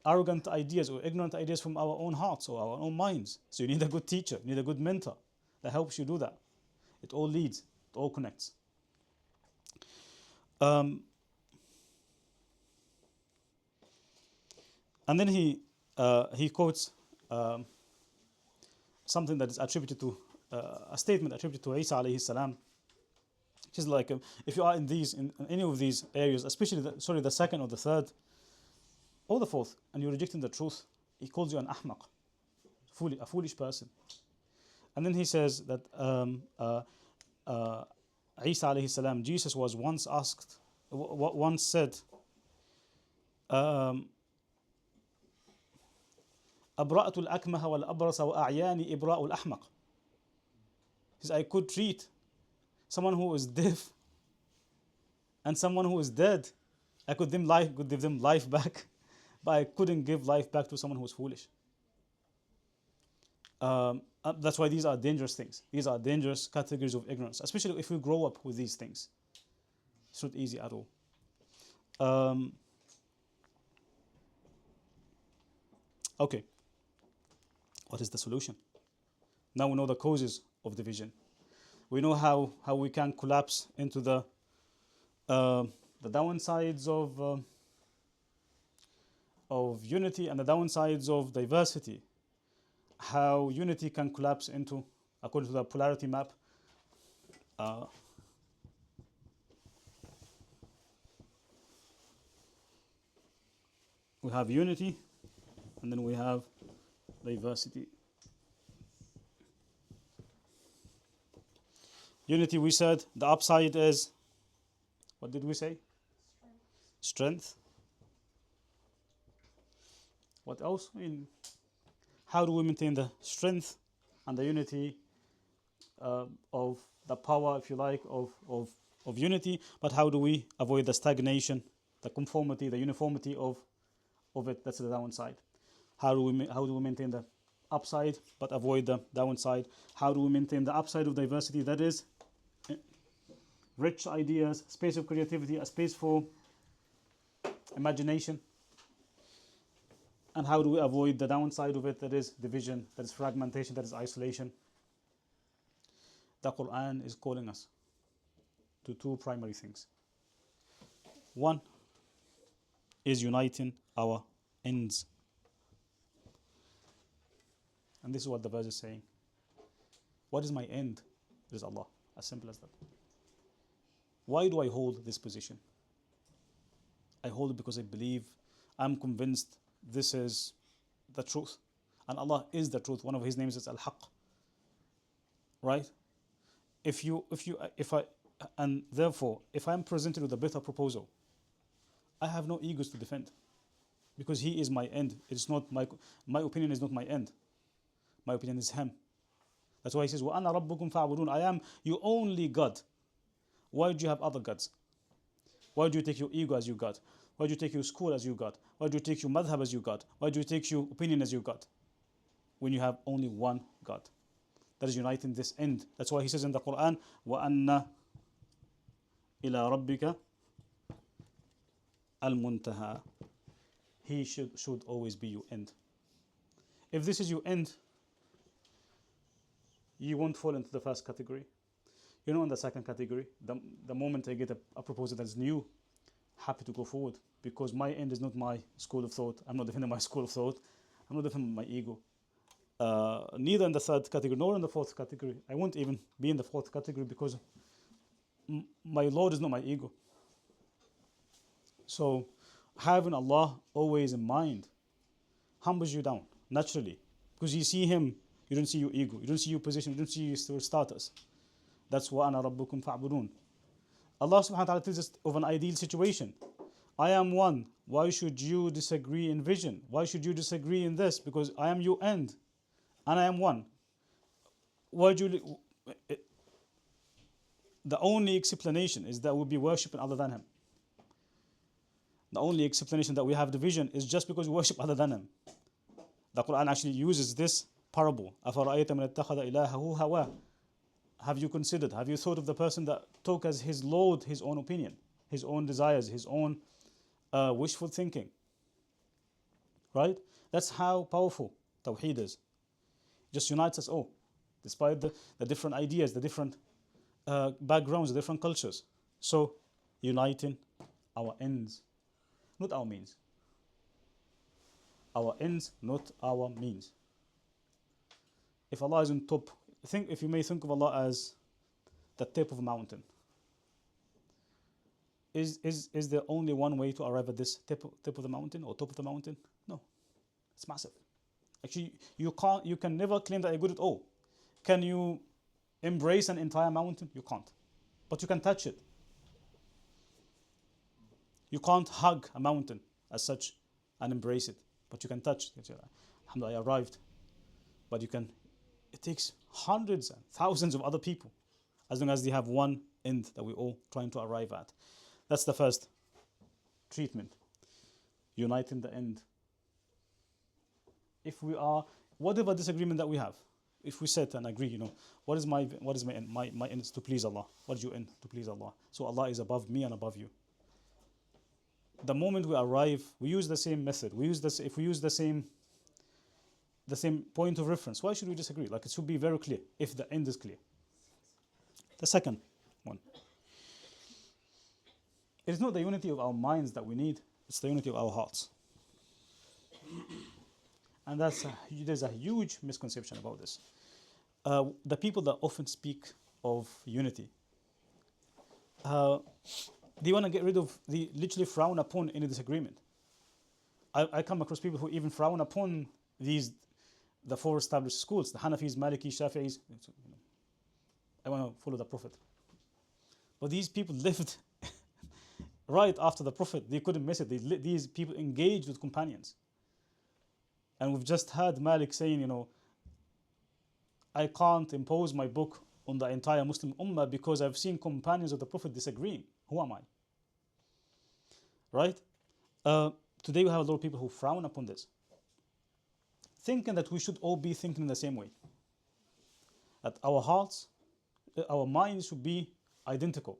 arrogant ideas or ignorant ideas from our own hearts or our own minds. So you need a good teacher, you need a good mentor that helps you do that. It all leads, it all connects. And then he quotes something that is attributed to a statement attributed to Isa alayhi salam, which is like, if you are in any of these areas, especially the second or the third or the fourth, and you're rejecting the truth, he calls you an ahmaq, a foolish person. And then he says that Isa alayhi salam, Jesus was once said, أبرأت الأكمه والأبرص وأعياني إبراء الأحمق. He says, I could treat someone who is deaf and someone who is dead. I could give them life back, but I couldn't give life back to someone who is foolish. That's why these are dangerous things. These are dangerous categories of ignorance, especially if we grow up with these things. It's not easy at all. Okay. What is the solution? Now we know the causes of division. We know how we can collapse into the downsides of unity and the downsides of diversity. How unity can collapse into, according to the polarity map, we have unity and then we have diversity. Unity, we said, the upside is, what did we say? Strength. What else? How do we maintain the strength and the unity of the power, if you like, of unity? But how do we avoid the stagnation, the conformity, the uniformity of it. That's the downside. How do we maintain the upside but avoid the downside? How do we maintain the upside of diversity? That is rich ideas, space of creativity, a space for imagination. And how do we avoid the downside of it? That is division, that is fragmentation, that is isolation. The Quran is calling us to two primary things. One is uniting our ends. And this is what the verse is saying. What is my end? It is Allah. As simple as that. Why do I hold this position? I hold it because I believe, I'm convinced this is the truth. And Allah is the truth. One of His names is Al-Haq. Right? And therefore, if I'm presented with a better proposal, I have no egos to defend. Because He is my end. It's not my opinion is not my end. My opinion is Him. That's why He says, وَأَنَا رَبُّكُمْ فَاعْبُدُونَ, I am your only God. Why do you have other gods? Why do you take your ego as your God? Why do you take your school as your God? Why do you take your madhab as your God? Why do you take your opinion as your God? When you have only one God. That is uniting this end. That's why He says in the Quran, وَأَنَّ إِلَىٰ رَبِّكَ الْمُنْتَهَى. He should always be your end. If this is your end, you won't fall into the first category. You're not in the second category. The moment I get a proposal that's new, happy to go forward, because my end is not my school of thought. I'm not defending my school of thought. I'm not defending my ego. Neither in the third category nor in the fourth category. I won't even be in the fourth category because my Lord is not my ego. So having Allah always in mind humbles you down naturally, because you see Him, you don't see your ego, you don't see your position, you don't see your status. That's وَأَنَا رَبُّكُمْ فَاعْبُدُونَ. Allah subhanahu wa ta'ala tells us of an ideal situation. I am one. Why should you disagree in vision? Why should you disagree in this? Because I am your end and I am one. Why do you... The only explanation is that we'll be worshipping other than Him. The only explanation that we have division is just because we worship other than Him. The Quran actually uses this parable. أَفَرَأَيْتَ مَنِ اتَّخَذَ إِلَهَهُ هَوَاهُ. Have you considered, have you thought of the person that took as his Lord his own opinion, his own desires, his own wishful thinking? Right? That's how powerful Tawheed is. It just unites us all, despite the different ideas, the different backgrounds, the different cultures. So, uniting our ends, not our means. Our ends, not our means. If Allah is on top, if you may think of Allah as the tip of a mountain. Is there only one way to arrive at this tip of the mountain or top of the mountain? No. It's massive. Actually, you can never claim that you're good at all. Can you embrace an entire mountain? You can't. But you can touch it. You can't hug a mountain as such and embrace it. But you can touch it. Alhamdulillah, I arrived. But it takes hundreds and thousands of other people, as long as they have one end that we're all trying to arrive at. That's the first treatment. Uniting the end. If we are, whatever disagreement that we have, if we sit and agree, what is my end? My end is to please Allah. What is your end? To please Allah. So Allah is above me and above you. The moment we arrive, we use the same method. If we use the same point of reference, why should we disagree? Like, it should be very clear if the end is clear. The second one. It is not the unity of our minds that we need, it's the unity of our hearts. And there's a huge misconception about this. The people that often speak of unity, they want to get rid of, they literally frown upon any disagreement. I come across people who even frown upon the four established schools, the Hanafis, Maliki, Shafi'is. I want to follow the Prophet. But these people lived right after the Prophet. They couldn't miss it. These people engaged with companions. And we've just heard Malik saying, I can't impose my book on the entire Muslim Ummah because I've seen companions of the Prophet disagreeing. Who am I? right? Today we have a lot of people who frown upon this, thinking that we should all be thinking in the same way. That our hearts, our minds should be identical.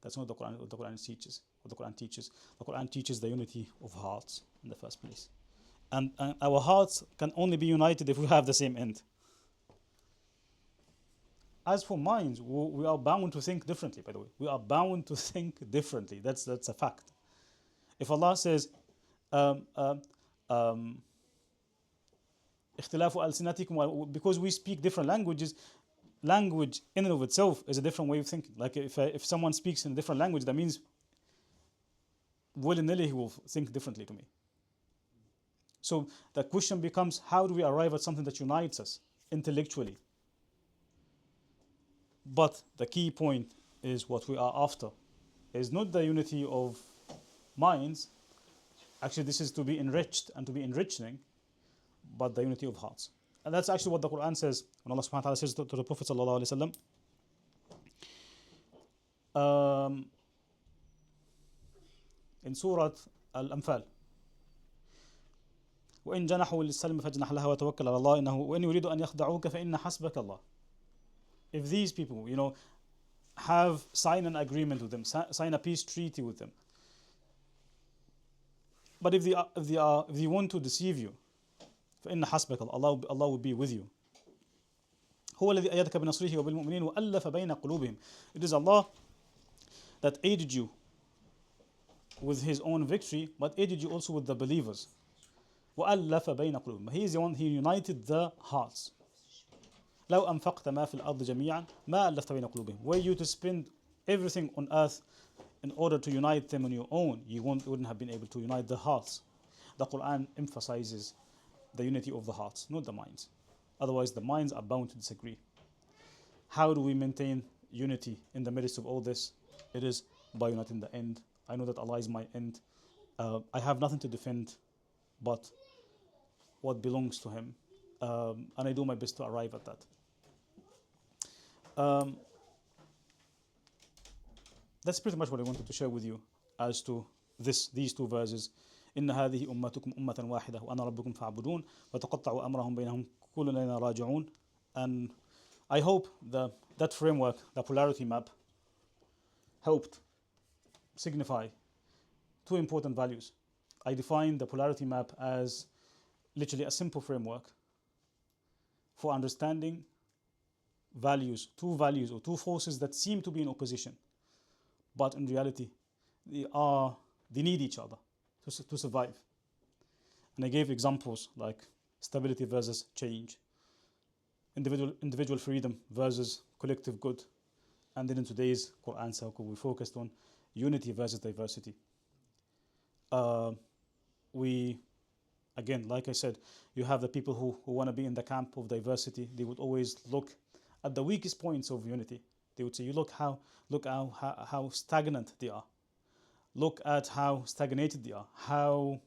That's not what the Quran teaches. What the Quran teaches. The Quran teaches the unity of hearts in the first place. And our hearts can only be united if we have the same end. As for minds, we are bound to think differently, by the way. We are bound to think differently. That's a fact. If Allah says, اختلاف ألسنتكم, because we speak different languages, language in and of itself is a different way of thinking. Like if someone speaks in a different language, that means willy-nilly he will think differently to me. So the question becomes, how do we arrive at something that unites us intellectually? But the key point is what we are after is not the unity of minds. Actually, this is to be enriched and to be enriching, but the unity of hearts. And that's actually what the Quran says when Allah subhanahu wa ta'ala says to the Prophet sallallahu alaihi wasallam in Surat Al Anbyaa, وإن جنحوا للسلم فاجنح لها وتوكل على الله إنه وإن يريدوا أن يخدعوك فإن حسبك الله. If these people, have signed an agreement with them, sign a peace treaty with them, but if they want to deceive you, فإن حسبك الله, Allah will be with you. هو الذي أيدك بنصره وبالمؤمنين وألف بين قلوبهم. It is Allah that aided you with His own victory, but aided you also with the believers. وألف بين قلوبهم. He is the one, He united the hearts. لو أنفقت ما في الأرض جميعا ما ألفت بين قلوبهم. Were you to spend everything on earth in order to unite them on your own, you wouldn't have been able to unite the hearts. The Quran emphasizes the unity of the hearts, not the minds. Otherwise, the minds are bound to disagree. How do we maintain unity in the midst of all this? It is by uniting the end. I know that Allah is my end. I have nothing to defend but what belongs to Him. And I do my best to arrive at that. That's pretty much what I wanted to share with you as to these two verses. إن هذه أمتكم أمة واحدة وأنا ربكم فاعبدون وتقطعوا أمرهم بينهم كل إلينا راجعون. And I hope that framework, the polarity map, helped signify two important values. I define the polarity map as literally a simple framework for understanding values, two values or two forces that seem to be in opposition, but in reality they need each other to survive. And I gave examples like stability versus change, individual freedom versus collective good, and then in today's Quran circle we focused on unity versus diversity. Again, like I said, you have the people who want to be in the camp of diversity. They would always look at the weakest points of unity. They would say, "You look how stagnant they are. Look at how stagnated they are. How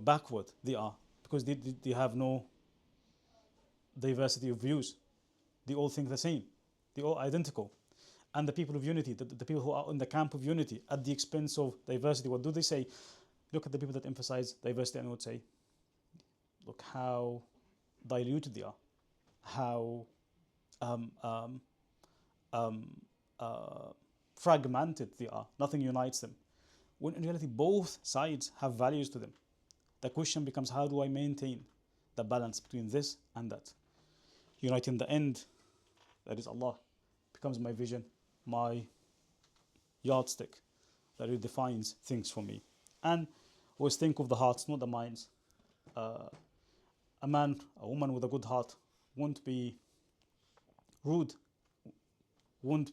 backward they are, because they have no diversity of views. They all think the same. They all identical." And the people of unity, the people who are in the camp of unity at the expense of diversity, what do they say? Look at the people that emphasize diversity and would say, look how diluted they are, how fragmented they are. Nothing unites them. When in reality, both sides have values to them. The question becomes, how do I maintain the balance between this and that? Uniting the end, that is Allah, becomes my vision, my yardstick that it defines things for me. And always think of the hearts, not the minds. A woman with a good heart won't be rude, won't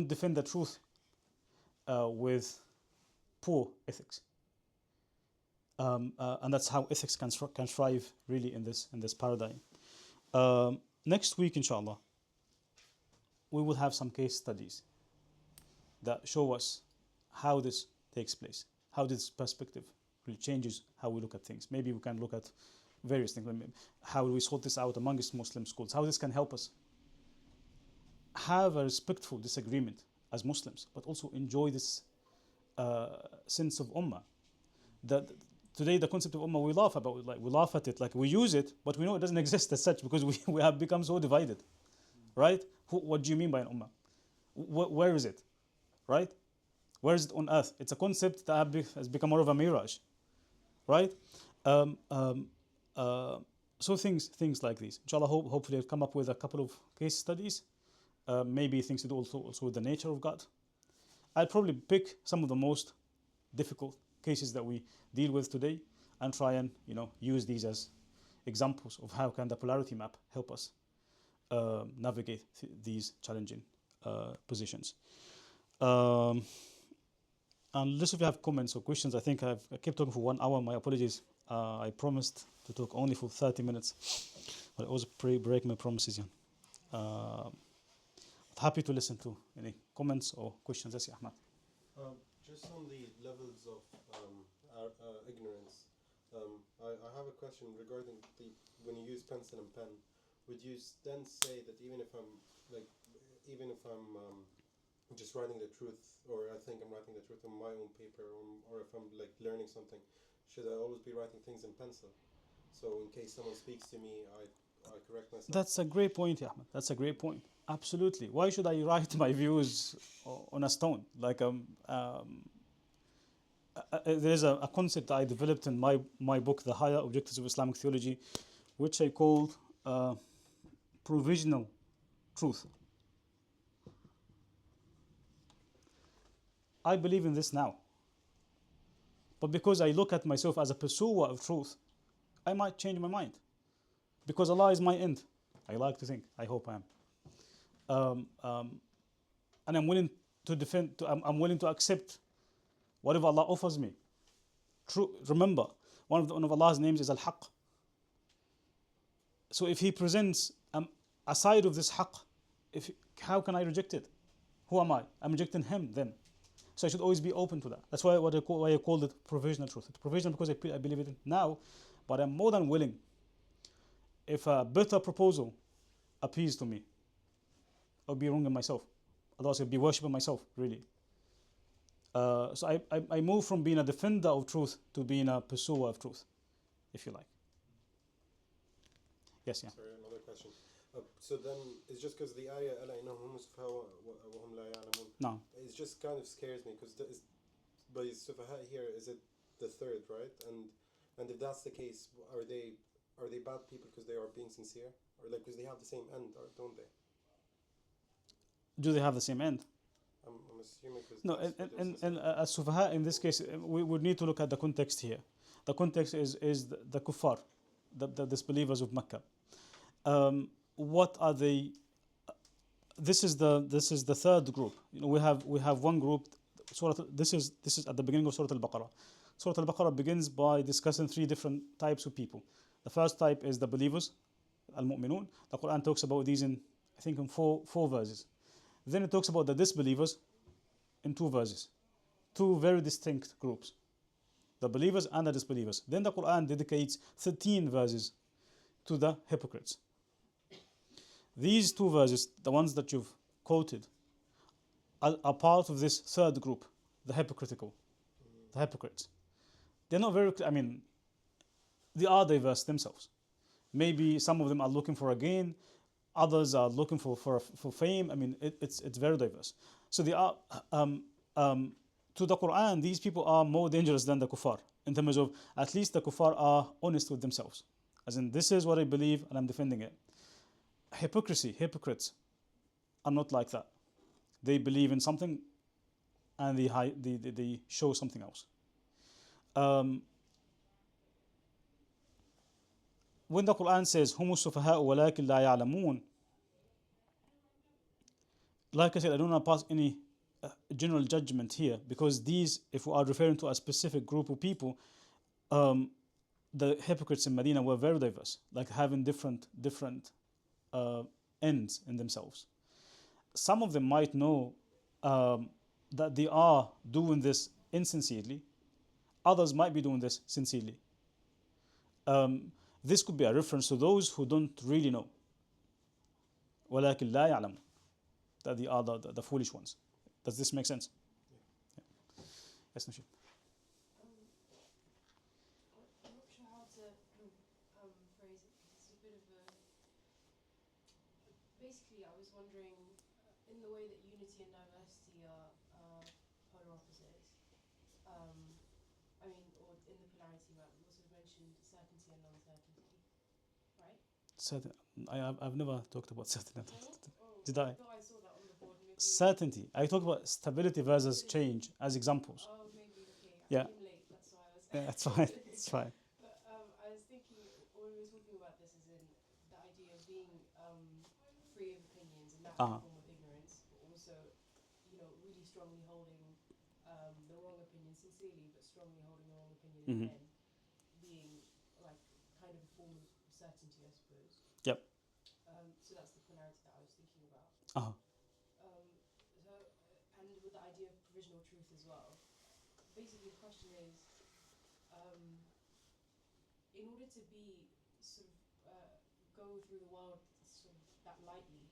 defend the truth with poor ethics. And that's how ethics can thrive really in this paradigm. Next week, inshallah, we will have some case studies that show us how this takes place, how this perspective really changes how we look at things. Maybe we can look at various things. How do we sort this out amongst Muslim schools? How this can help us have a respectful disagreement as Muslims, but also enjoy this sense of ummah. That today the concept of ummah we laugh about it, like we laugh at it, like we use it, but we know it doesn't exist as such because we have become so divided, right? What do you mean by an ummah? Where is it, right? Where is it on earth? It's a concept that has become more of a mirage, right? So things like these. Inshallah, hopefully I'll come up with a couple of case studies, maybe things to do also with the nature of God. I'll probably pick some of the most difficult cases that we deal with today and try and use these as examples of how can the polarity map help us navigate these challenging positions. Unless if you have comments or questions, I think I kept talking for 1 hour. My apologies. I promised to talk only for 30 minutes, but I always break my promises. Happy to listen to any comments or questions. Yes, Ahmad. Just on the levels of ignorance, I have a question regarding when you use pencil and pen. Would you then say that even if I'm just writing the truth, or I think I'm writing the truth on my own paper, or if I'm like learning something, should I always be writing things in pencil? So in case someone speaks to me, I correct myself. That's a great point, Ahmed. That's a great point. Absolutely. Why should I write my views on a stone? Like there's a concept I developed in my book, The Higher Objectives of Islamic Theology, which I called provisional truth. I believe in this now. But because I look at myself as a pursuer of truth, I might change my mind. Because Allah is my end. I like to think. I hope I am. And I'm willing to defend, I'm willing to accept whatever Allah offers me. True. Remember, one of Allah's names is Al-Haq. So if He presents a side of this Haq, how can I reject it? Who am I? I'm rejecting Him then. So I should always be open to that. That's why I called it provisional truth. It's provisional because I believe it now, but I'm more than willing. If a better proposal appeals to me, I'll be wronging myself. Otherwise, I'll be worshipping myself, really. So I move from being a defender of truth to being a pursuer of truth, if you like. Yes, yeah. Sorry, another question. So then, it's just because the ayah, No. it just kind of scares me because by sufaha here, is it the third, right? And if that's the case, are they bad people because they are being sincere, or like because they have the same end, or don't they? Do they have the same end? I'm assuming. No, and as-sufaha in this case, we would need to look at the context here. The context is the kuffar, the disbelievers of Mecca. What are they? This is the third group. We have one group. This is at the beginning of Surat Al-Baqarah. Surat Al-Baqarah begins by discussing 3 different types of people. The first type is the believers, al-mu'minun. The Quran talks about these in four verses. Then it talks about the disbelievers in 2 verses. 2 very distinct groups, the believers and the disbelievers. Then the Quran dedicates 13 verses to the hypocrites. These 2 verses, the ones that you've quoted, are part of this third group, the hypocritical, the hypocrites. They're not very, they are diverse themselves. Maybe some of them are looking for a gain, others are looking for fame. It's very diverse. So they are, to the Quran, these people are more dangerous than the kuffar, in terms of at least the kuffar are honest with themselves. As in, this is what I believe and I'm defending it. Hypocrites are not like that. They believe in something and they show something else. When the Quran says هُمُ السُّفَهَاءُ وَلَكِنْ لَا يَعْلَمُونَ, like I said, I don't want to pass any general judgment here, because these, if we are referring to a specific group of people, the hypocrites in Medina were very diverse, like having different ends in themselves. Some of them might know that they are doing this insincerely. Others might be doing this sincerely. This could be a reference to those who don't really know. وَلَكِنْ لَا يَعْلَمُ, that they are the foolish ones. Does this make sense? Yes, Nashid. I'm not sure how to phrase it because it's a bit of a. Basically, I was wondering, in the way that unity and diversity are polar opposites. I mean, or in the polarity where we also mentioned certainty and non-certainty, right? Certain. I've never talked about certainty. No? Oh, Did I? thought I saw that on the board. Maybe. Certainty. I talk about stability versus change as examples. Oh, maybe. Okay. Yeah. I came late. That's why I was. Yeah, that's fine. It's fine. But I was thinking when we were talking about this, is in the idea of being free of opinions and that Uh-huh. form of ignorance, but also, really strongly holding the wrong opinion sincerely, but strongly holding the wrong opinion Mhm. again, being like kind of a form of certainty, I suppose. Yep. So that's the polarity that I was thinking about. Uh-huh. And with the idea of provisional truth as well. Basically, the question is, in order to be sort of go through the world sort of that lightly,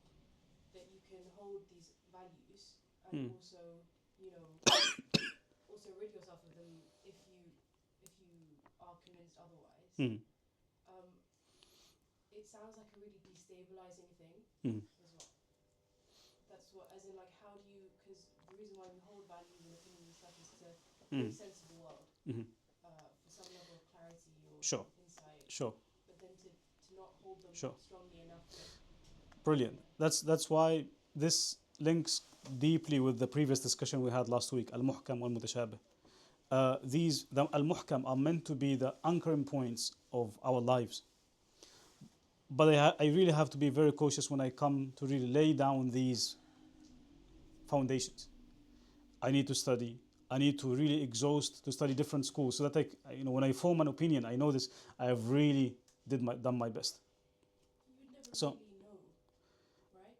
that you can hold these values and also, also rid yourself of them if you are convinced otherwise. It sounds like a really destabilizing thing as well. That's what, as in, like, how do you? Because the reason why we hold values and opinions and stuff is to make sense of the world, for some level of clarity or Sure. insight. Sure. But then to not hold them Sure. strongly enough. Brilliant. That's why this links deeply with the previous discussion we had last week. Al-Muhkam wal-Mutashabih. The Al-Muhkam are meant to be the anchoring points of our lives. But I really have to be very cautious when I come to really lay down these foundations. I need to study. I need to really exhaust to study different schools so that when I form an opinion, I know this. I have really done my best. You would never So, really know, right?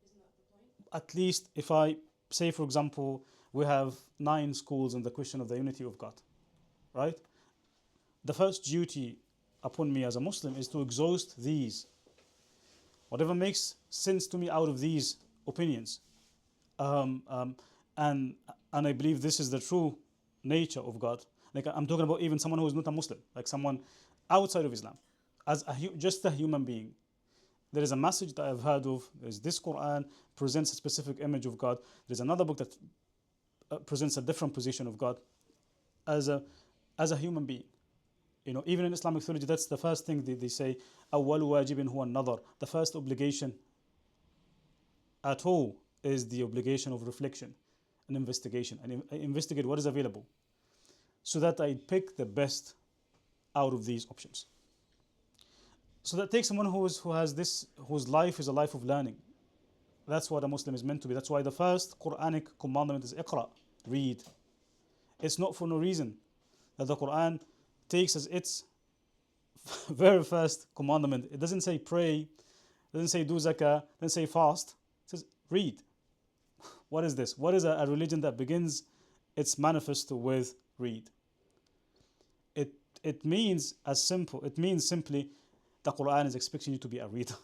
Isn't that the point? at least if I say, for example, we have 9 schools on the question of the unity of God, right? The first duty upon me as a Muslim is to exhaust these. Whatever makes sense to me out of these opinions. And I believe this is the true nature of God. Like, I'm talking about even someone who is not a Muslim, like someone outside of Islam, as just a human being. There is a message that I've heard of. There's this Quran presents a specific image of God. There's another book that presents a different position of God as a human being. Even in Islamic theology, that's the first thing they say. أول واجب هو النظر. The first obligation at all is the obligation of reflection and investigation. And I investigate what is available so that I pick the best out of these options. So that takes someone whose life is a life of learning. That's what a Muslim is meant to be. That's why the first Quranic commandment is Iqra, read. It's not for no reason that the Quran takes as its very first commandment. It doesn't say pray, it doesn't say do zakah, it doesn't say fast. It says read. What is this? What is a religion that begins its manifesto with read? It means simply the Quran is expecting you to be a reader,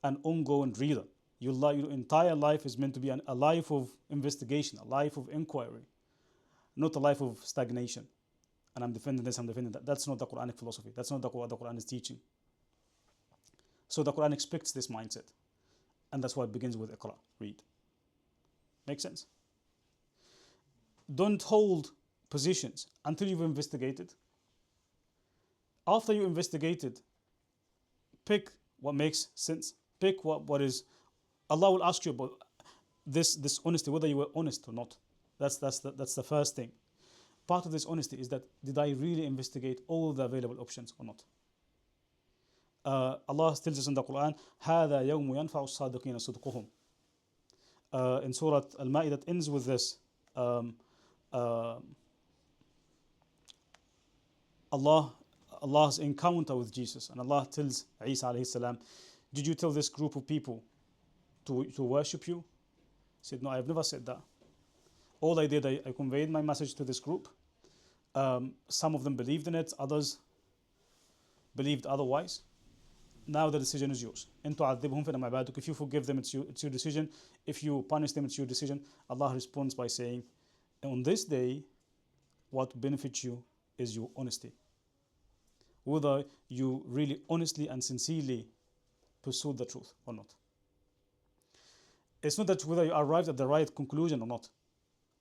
an ongoing reader. Your entire life is meant to be a life of investigation, a life of inquiry, not a life of stagnation. And I'm defending this, I'm defending that. That's not the Quranic philosophy. That's not what the Quran is teaching. So the Quran expects this mindset. And that's why it begins with Iqra, read. Make sense? Don't hold positions until you've investigated. After you investigated, pick what makes sense. Pick what is. Allah will ask you about this honesty, whether you were honest or not. That's the first thing. Part of this honesty is that, did I really investigate all the available options or not? Allah tells us in the Quran, هَذَا يَوْمُ يَنْفَعُ الصَّادِقِينَ صُدْقُهُم. In Surat Al Anbyaa, that ends with this. Allah's encounter with Jesus, and Allah tells Isa alayhi salam, did you tell this group of people to worship you? He said, no, I've never said that. All I did, I conveyed my message to this group. Some of them believed in it, others believed otherwise. Now the decision is yours. If you forgive them, it's your decision. If you punish them, it's your decision. Allah responds by saying, on this day, what benefits you is your honesty. Whether you really honestly and sincerely pursue the truth or not. It's not that whether you arrived at the right conclusion or not.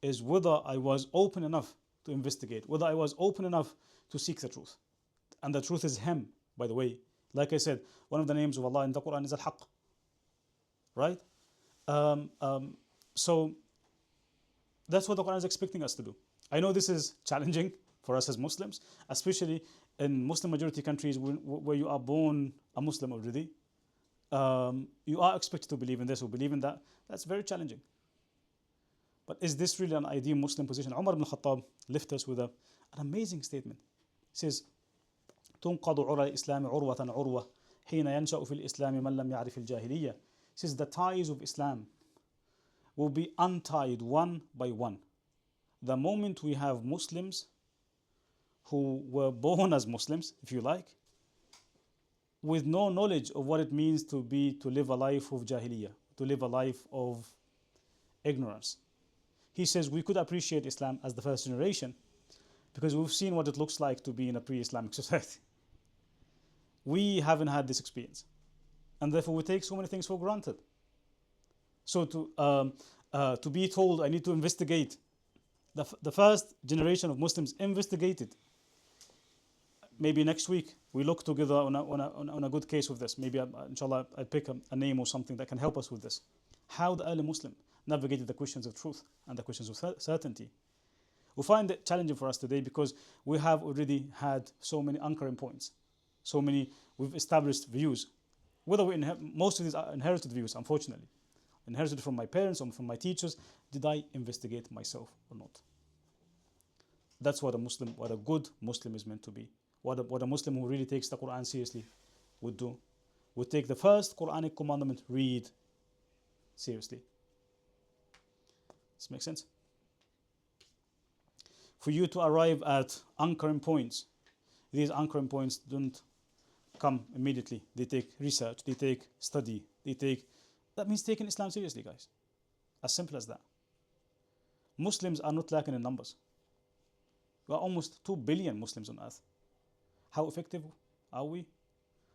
It's whether I was open enough to investigate, whether I was open enough to seek the truth. And the truth is Him, by the way. Like I said, one of the names of Allah in the Quran is Al-Haqq. Right? So that's what the Quran is expecting us to do. I know this is challenging for us as Muslims, especially in Muslim majority countries where you are born a Muslim already. You are expected to believe in this or believe in that. That's very challenging. But is this really an ideal Muslim position? Umar ibn Khattab left us with an amazing statement. He says, تنقض عرى الإسلام عروة عروة حين ينشأ في الإسلام من لم يعرف الجاهلية. He says the ties of Islam will be untied one by one. The moment we have Muslims who were born as Muslims, if you like, with no knowledge of what it means to live a life of jahiliyyah, to live a life of ignorance. He says we could appreciate Islam as the first generation because we've seen what it looks like to be in a pre-Islamic society. We haven't had this experience, and therefore we take so many things for granted. So to be told I need to investigate, the first generation of Muslims investigated. Maybe next week we look together on a good case of this. Maybe inshallah I'll pick a name or something that can help us with this. How the early Muslim navigated the questions of truth and the questions of certainty. We find it challenging for us today because we have already had so many anchoring points. We've established views. Whether most of these are inherited views, unfortunately. Inherited from my parents or from my teachers. Did I investigate myself or not? That's what a good Muslim is meant to be. What a Muslim who really takes the Quran seriously would do. Would take the first Quranic commandment, read, seriously. Does this make sense? For you to arrive at anchoring points, these anchoring points don't come immediately. They take research, they take study, that means taking Islam seriously, guys. As simple as that. Muslims are not lacking in numbers. We are almost 2 billion Muslims on earth. How effective are we?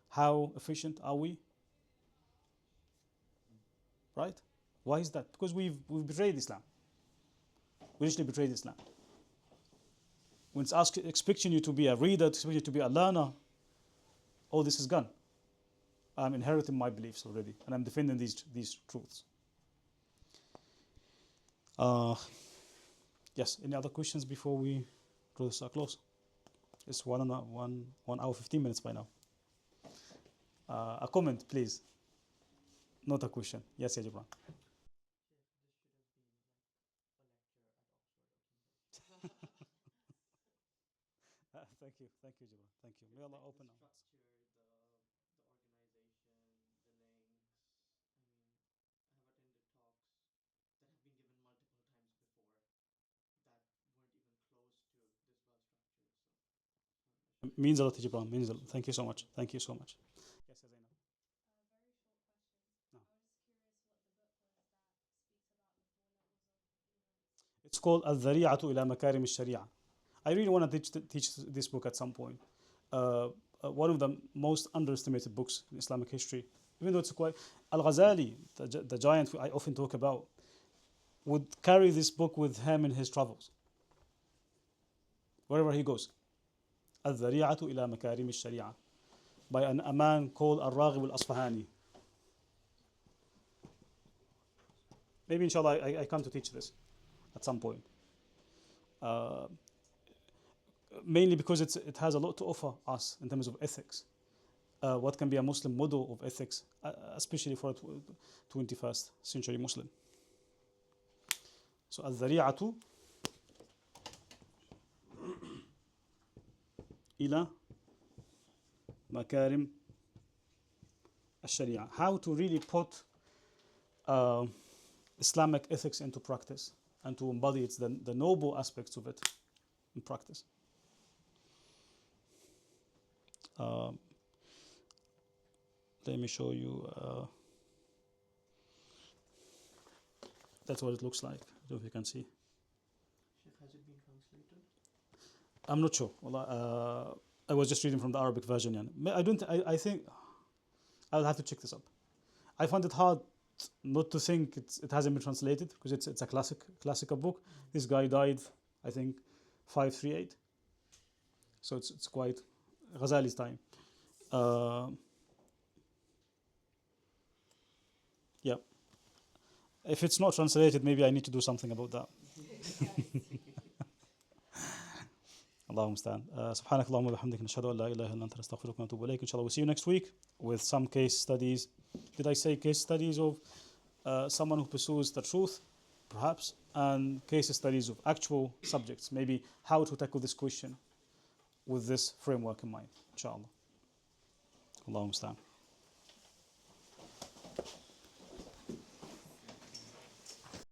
How efficient are we? Right? Why is that? Because we've betrayed Islam. We literally betrayed Islam. When it's expecting you to be a reader, expecting you to be a learner, all this is gone. I'm inheriting my beliefs already, and I'm defending these truths. Yes, any other questions before we draw this close? It's 1 hour 15 minutes by now. A comment, please. Not a question. Yes, Ya Jibran. Thank you, Jibran. Thank you. May Allah open our hearts. Means a lot, Jibran. Means a lot. Thank you so much. Thank you so much. Yes, Zainab. No. It's called Al-Dhari'atu ila Makarim al-Sharia. I really want to teach this book at some point. One of the most underestimated books in Islamic history. Even though it's quite... Al-Ghazali, the giant I often talk about, would carry this book with him in his travels. Wherever he goes. Al-Dhari'atu ila Makarim al-Sharia. By a man called Al-Raghib al-Asfahani. Maybe inshallah I come to teach this at some point. Mainly because it has a lot to offer us in terms of ethics. What can be a Muslim model of ethics, especially for a 21st century Muslim. So al-dhari'atu ila makarim al-sharia. How to really put Islamic ethics into practice and to embody the noble aspects of it in practice. Let me show you. That's what it looks like. I don't know if you can see. I'm not sure. I was just reading from the Arabic version. يعني. I think I'll have to check this up. I find it hard not to think it hasn't been translated because it's a classical book. This guy died, I think, 538. So it's quite Ghazali's time. Yeah. If it's not translated, maybe I need to do something about that. اللهم المستعان. سبحانك اللهم وبحمدك نشهد أن لا إله إلا أنت نستغفرك ونتوب إليك. Inshallah, we'll see you next week with some case studies. Did I say case studies of someone who pursues the truth, perhaps, and case studies of actual subjects, maybe how to tackle this question with this framework in mind. Inshallah. اللهم المستعان.